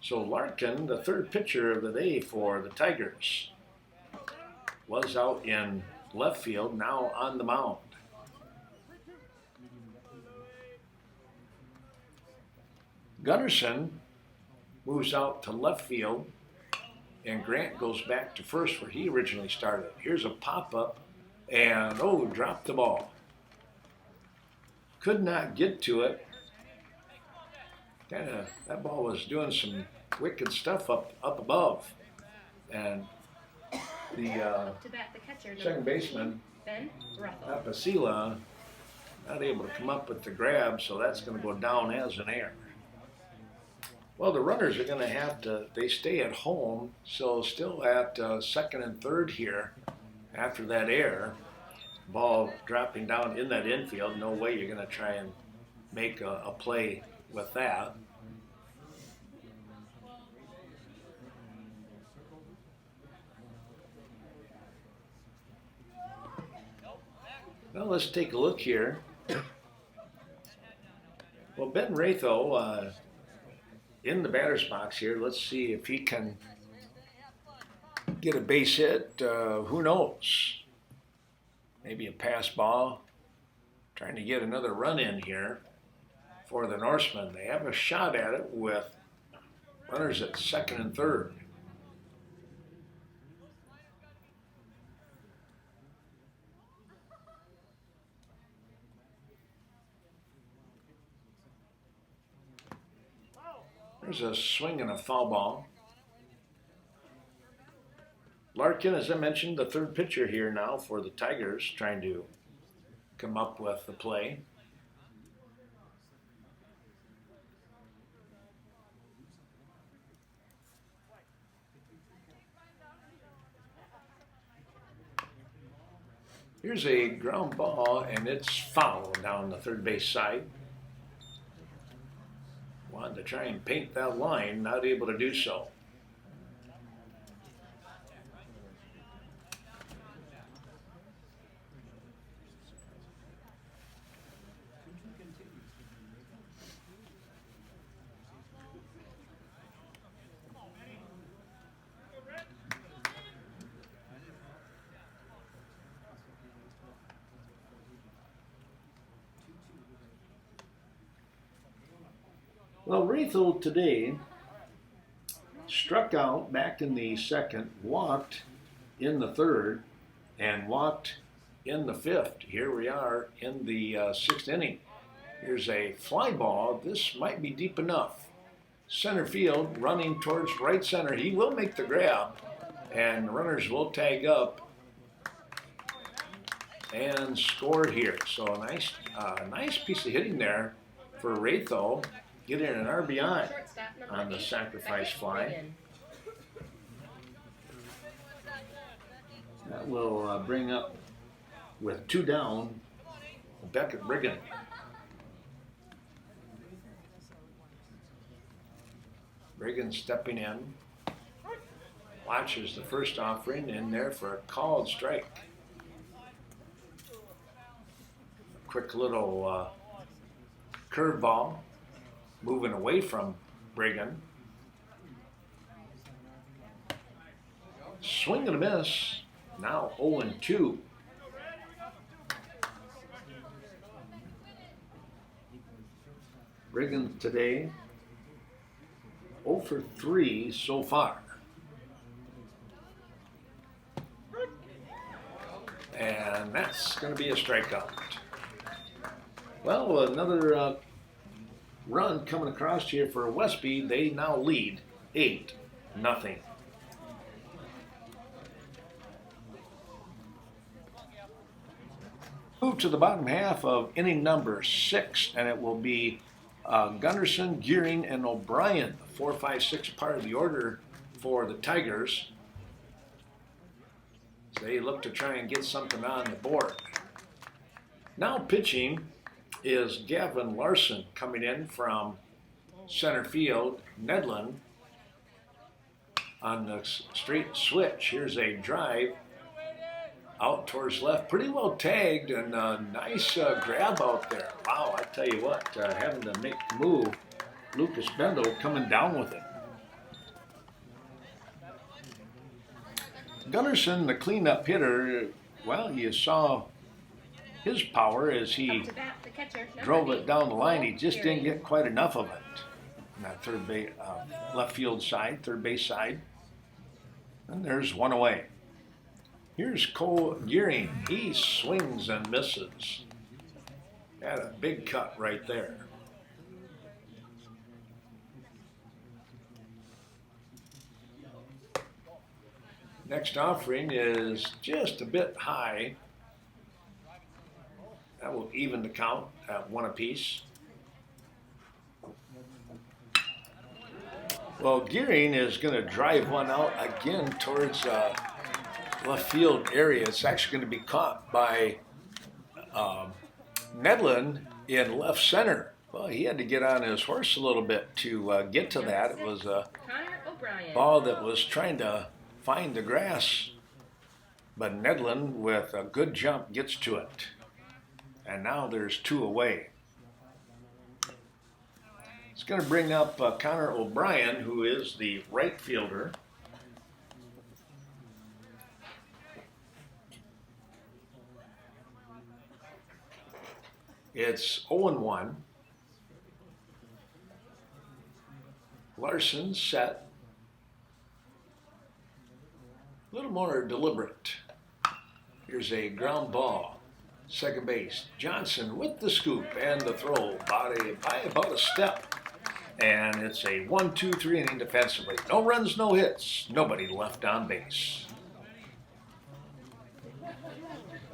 So Larkin, the third pitcher of the day for the Tigers, was out in left field, now on the mound. Gunnarsson moves out to left field, and Grant goes back to first where he originally started. Here's a pop-up, and dropped the ball. Could not get to it. That ball was doing some wicked stuff up above. And the catcher, second baseman, Ben Apasila, not able to come up with the grab, so that's going to go down as an error. Well, the runners are going to have to, they stay at home, so still at second and third here after that error. Ball dropping down in that infield. No way you're going to try and make a play with that. Well, let's take a look here. Well, Ben Ratho in the batter's box here. Let's see if he can get a base hit. Who knows? Maybe a pass ball. Trying to get another run in here for the Norsemen. They have a shot at it with runners at second and third. There's a swing and a foul ball. Larkin, as I mentioned, the third pitcher here now for the Tigers, trying to come up with the play. Here's a ground ball, and it's foul down the third base side. Wanted to try and paint that line, not able to do so. Well, Ratho today struck out back in the second, walked in the third, and walked in the fifth. Here we are in the sixth inning. Here's a fly ball. This might be deep enough. Center field, running towards right center. He will make the grab, and the runners will tag up and score here. So a nice piece of hitting there for Ratho. Getting an RBI on the sacrifice fly. That will bring up, with two down, Beckett Brigham. Brigham stepping in. Watches the first offering in there for a called strike. A quick little curveball. Moving away from Brigham. Swing and a miss. Now 0-2. Brigham today 0 for 3 so far. And that's going to be a strikeout. Well, another run coming across here for Westby. They now lead 8-0. Move to the bottom half of inning number 6, and it will be Gunnarsson, Gearing, and O'Brien, 4, 5, 6 part of the order for the Tigers. They look to try and get something on the board. Now pitching is Gavin Larson coming in from center field. Nedlin on the straight switch. Here's a drive out towards left. Pretty well tagged, and a nice grab out there. Wow, I tell you what, having to make the move. Lucas Bendel coming down with it. Gunnarsson, the cleanup hitter, well, you saw his power as he Up to bat, the catcher, number drove 8, it down the line. He just didn't Geary. get quite enough of it. On that third base, left field side, third base side. And there's one away. Here's Cole Geary. He swings and misses. Had a big cut right there. Next offering is just a bit high. That will even the count at 1 apiece. Well, Gearing is going to drive one out again towards left field area. It's actually going to be caught by Nedlin in left center. Well, he had to get on his horse a little bit to get to that. It was a ball that was trying to find the grass, but Nedlin with a good jump gets to it. And now there's 2 away. It's going to bring up Connor O'Brien, who is the right fielder. It's 0-1. Larson set. A little more deliberate. Here's a ground ball. Second base. Johnson with the scoop and the throw by about a step. And it's a 1-2-3 inning defensively. No runs, no hits. Nobody left on base.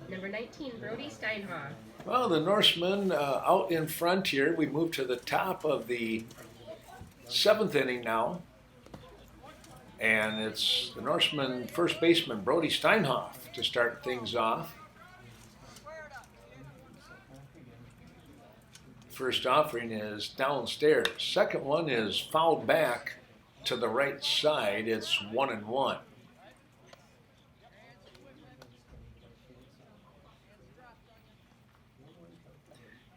Number 19, Brody Steinhoff. Well, the Norsemen out in front here. We move to the top of the 7th inning now. And it's the Norseman first baseman, Brody Steinhoff, to start things off. First offering is downstairs. Second one is fouled back to the right side. It's 1-1.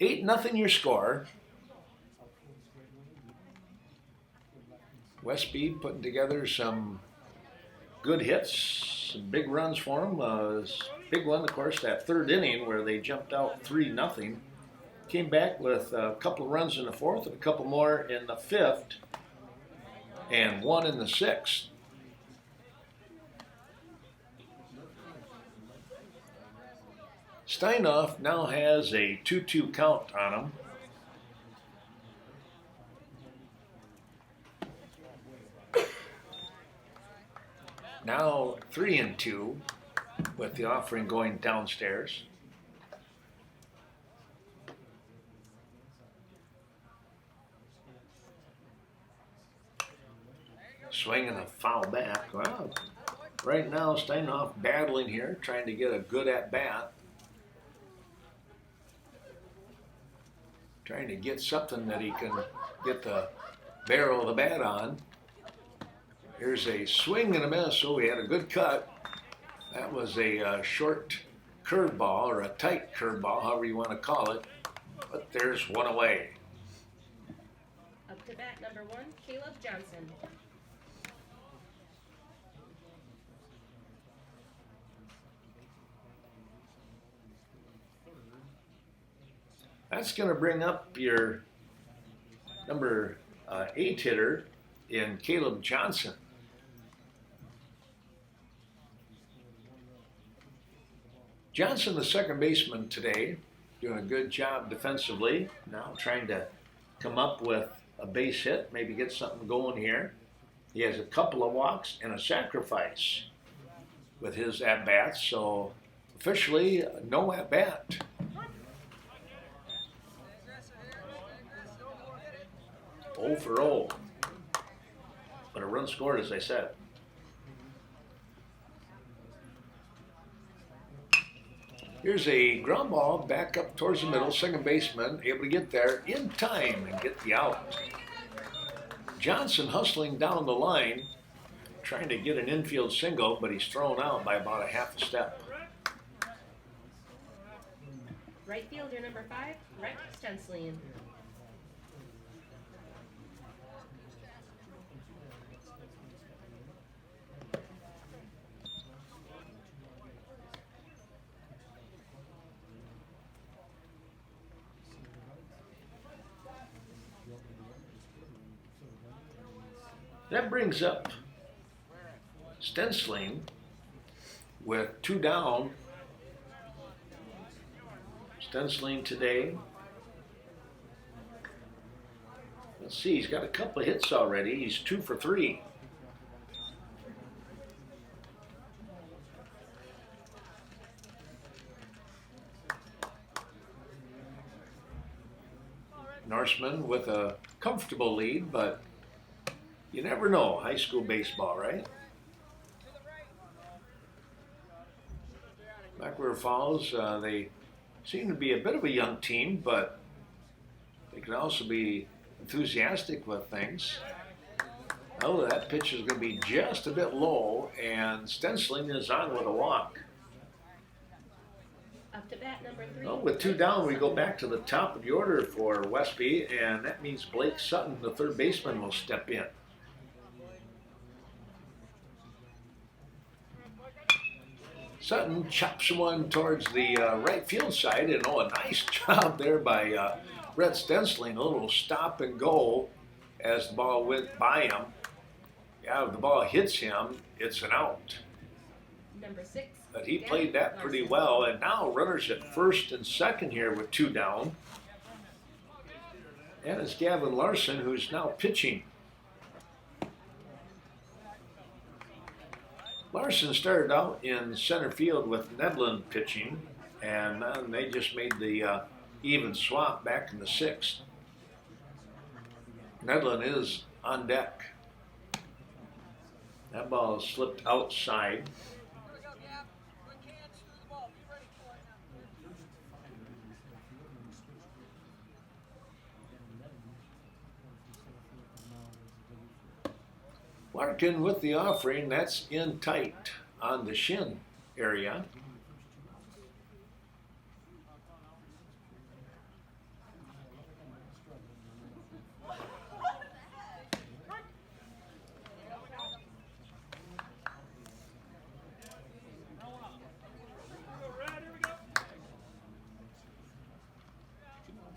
Eight nothing your score. Westby putting together some good hits, some big runs for them. Big one, of course, that 3rd inning where they jumped out 3-0. Came back with a couple of runs in the 4th and a couple more in the 5th and 1 in the 6th. Steinhoff now has a 2-2 count on him. Now 3-2 with the offering going downstairs. Swinging a foul back. Well, right now Steinhoff battling here, trying to get a good at bat. Trying to get something that he can get the barrel of the bat on. Here's a swing and a miss. Oh, he had a good cut. That was a short curveball or a tight curveball, however you want to call it. But there's one away. Up to bat, number 1, Caleb Johnson. That's going to bring up your number 8 hitter in Caleb Johnson. Johnson, the second baseman today, doing a good job defensively. Now trying to come up with a base hit, maybe get something going here. He has a couple of walks and a sacrifice with his at-bats, so officially no at-bat. Oh for 0. But a run scored, as I said. Here's a ground ball back up towards the middle. Second baseman able to get there in time and get the out. Johnson hustling down the line, trying to get an infield single, but he's thrown out by about a half a step. Right fielder, number 5, Rex Stenslein. That brings up Stensling with 2 down. Stensling today. Let's see, he's got a couple of hits already. He's 2 for 3. Norseman with a comfortable lead, but you never know. High school baseball, right? Black River Falls, they seem to be a bit of a young team, but they can also be enthusiastic with things. Oh, that pitch is going to be just a bit low, and Stensling is on with a walk. Up to bat, number 3. Well, with 2 down, we go back to the top of the order for Westby, and that means Blake Sutton, the third baseman, will step in. Sutton chops one towards the right field side, and a nice job there by Brett Stensling. A little stop and go as the ball went by him. Yeah, if the ball hits him, it's an out. Number 6. But he played that pretty well, and now runners at first and second here with 2 down. And it's Gavin Larson who's now pitching. Larson started out in center field with Nedlund pitching, and they just made the even swap back in the 6th. Nedlund is on deck. That ball slipped outside. Larkin with the offering, that's in tight on the shin area.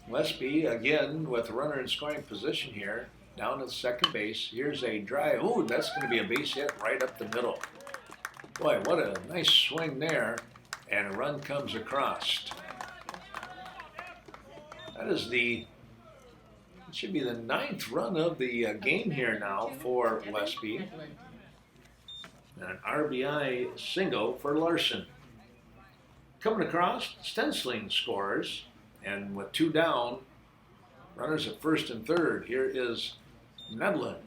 Westby again with a runner in scoring position here. Down at second base. Here's a drive. Ooh, that's going to be a base hit right up the middle. Boy, what a nice swing there. And a run comes across. That is it should be the 9th run of the game here now for Westby. And an RBI single for Larson. Coming across, Stensling scores. And with 2 down, runners at first and third. Here is Nedlund.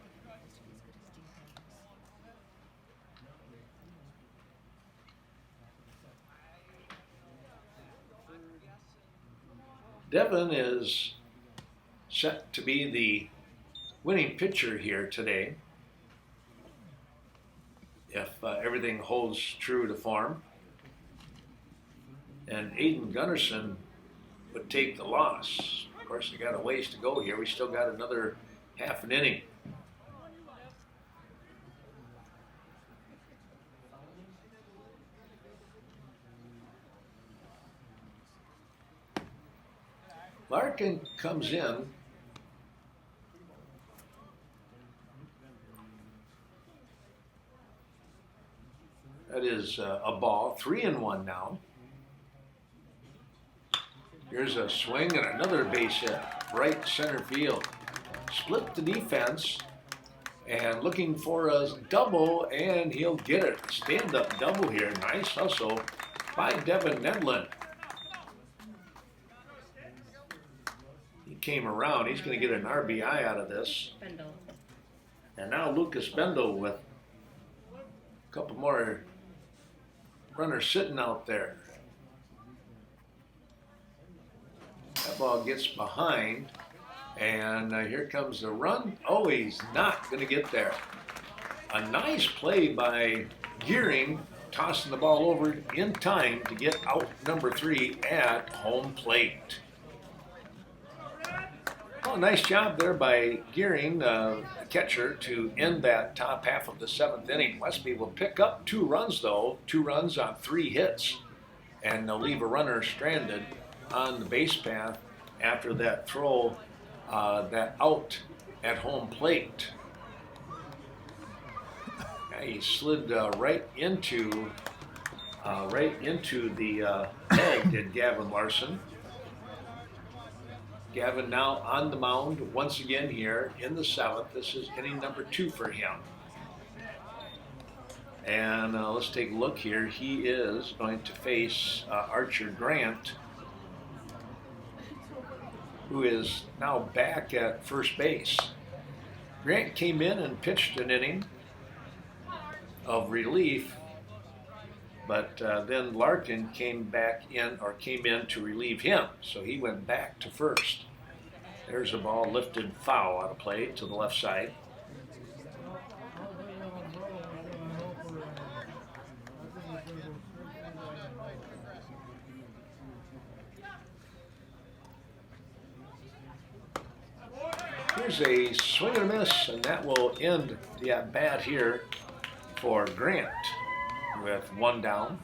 Devin is set to be the winning pitcher here today, if everything holds true to form. And Aiden Gunnarsson would take the loss. Of course, we got a ways to go here. We still got another half an inning. Larkin comes in. That is a ball, 3-1 now. Here's a swing and another base hit, right center field. Split the defense and looking for a double, and he'll get it. Stand-up double here. Nice hustle by Devin Nedlund. He came around. He's going to get an RBI out of this. Bendel. And now Lucas Bendel with a couple more runners sitting out there. That ball gets behind, and here comes the run. Oh, he's not going to get there. A nice play by Gearing, tossing the ball over in time to get out number 3 at home plate. Well, nice job there by Gearing, the catcher, to end that top half of the 7th inning. Westby will pick up 2 runs, though, 2 runs on 3 hits, and they'll leave a runner stranded on the base path after that throw, that out at home plate. He slid right into the bag, did Gavin Larson. Gavin now on the mound once again here in the 7th. This is inning number 2 for him. And let's take a look here. He is going to face Archer Grant, who is now back at first base. Grant came in and pitched an inning of relief, but then Larkin came in to relieve him, so he went back to first. There's a ball lifted foul out of play to the left side. Here's a swing and a miss, and that will end the at-bat here for Grant with 1 down.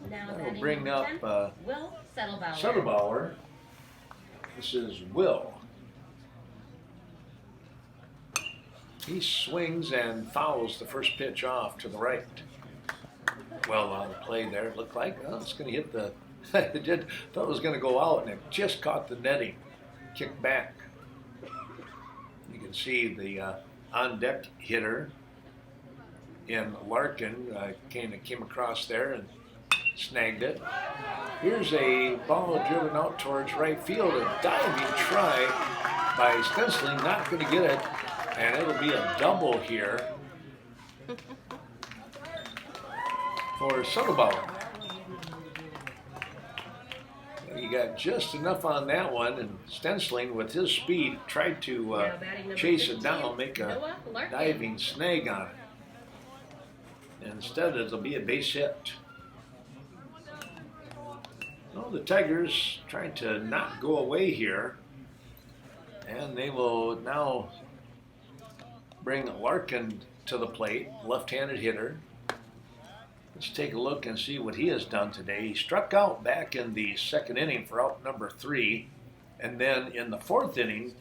That will bring up Will Settlebauer. Settlebauer. This is Will. He swings and fouls the first pitch off to the right. Well on the play there, it looked like. Well, it's going to hit the... it did. Thought it was going to go out, and it just caught the netting. Kicked back. You can see the on-deck hitter in Larkin came across there and snagged it. Here's a ball driven out towards right field. A diving try by Stensling, not going to get it, and it'll be a double here for Settlebauer. He got just enough on that one, and Stensling, with his speed, tried to chase it down, make a diving snag on it. Instead, it'll be a base hit. Well, the Tigers trying to not go away here, and they will now bring Larkin to the plate, left-handed hitter. Let's take a look and see what he has done today. He struck out back in the 2nd inning for out number 3, and then in the 4th inning,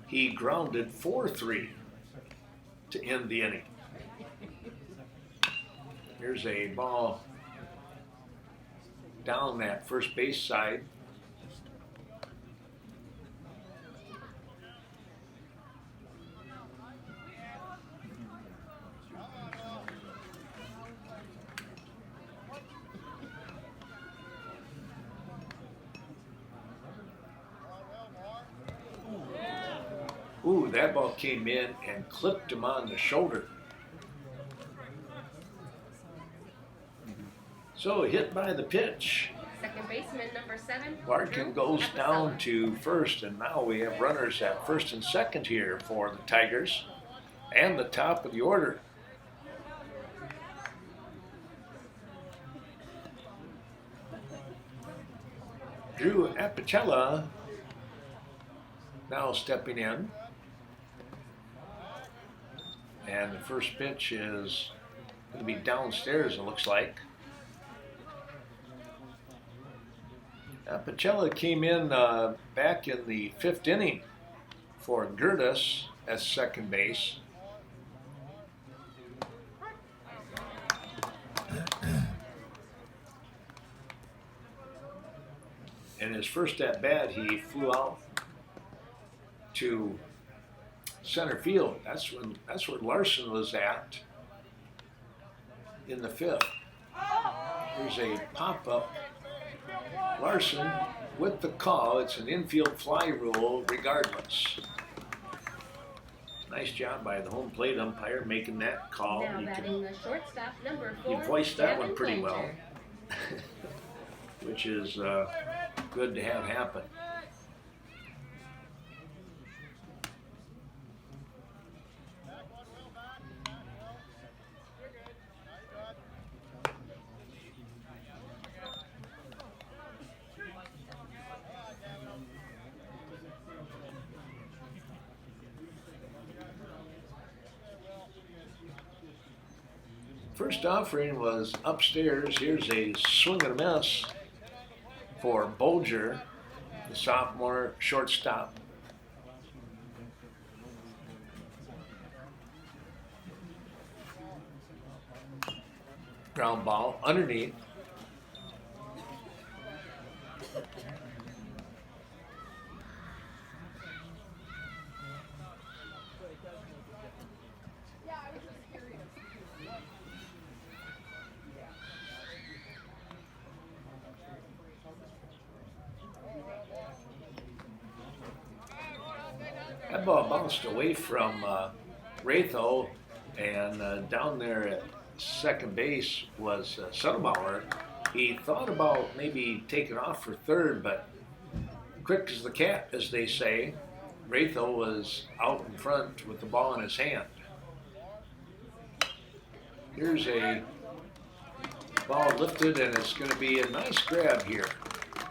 he grounded 4-3 to end the inning. Here's a ball down that first base side. Ooh, that ball came in and clipped him on the shoulder. So hit by the pitch. Second baseman number 7. Larkin goes down to first, and now we have runners at first and second here for the Tigers, and the top of the order. Drew Apicella now stepping in. And the first pitch is going to be downstairs, it looks like. Apicella came in back in the 5th inning for Gertis at second base. In his first at bat, he flew out to center field. That's where Larson was at in the 5th. Here's a pop-up. Larson with the call. It's an infield fly rule regardless. Nice job by the home plate umpire making that call. Now batting the shortstop, number 4. He voiced that Gavin one pretty well, Blanchard. which is good to have happen. First offering was upstairs. Here's a swing and a miss for Bolger, the sophomore shortstop. Ground ball underneath. That ball bounced away from Ratho, and down there at second base was Suttelbauer. He thought about maybe taking off for third, but quick as the cat, as they say, Ratho was out in front with the ball in his hand. Here's a ball lifted, and it's going to be a nice grab here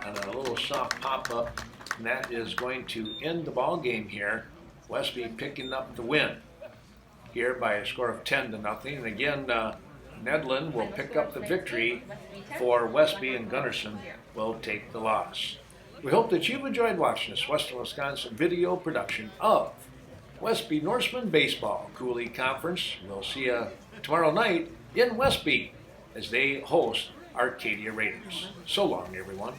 on a little soft pop-up, and that is going to end the ball game here. Westby picking up the win here by a score of 10-0. And again, Nedlin will pick up the victory for Westby, and Gunnarsson will take the loss. We hope that you've enjoyed watching this Western Wisconsin video production of Westby Norseman Baseball Coulee Conference. We'll see you tomorrow night in Westby as they host Arcadia Raiders. So long, everyone.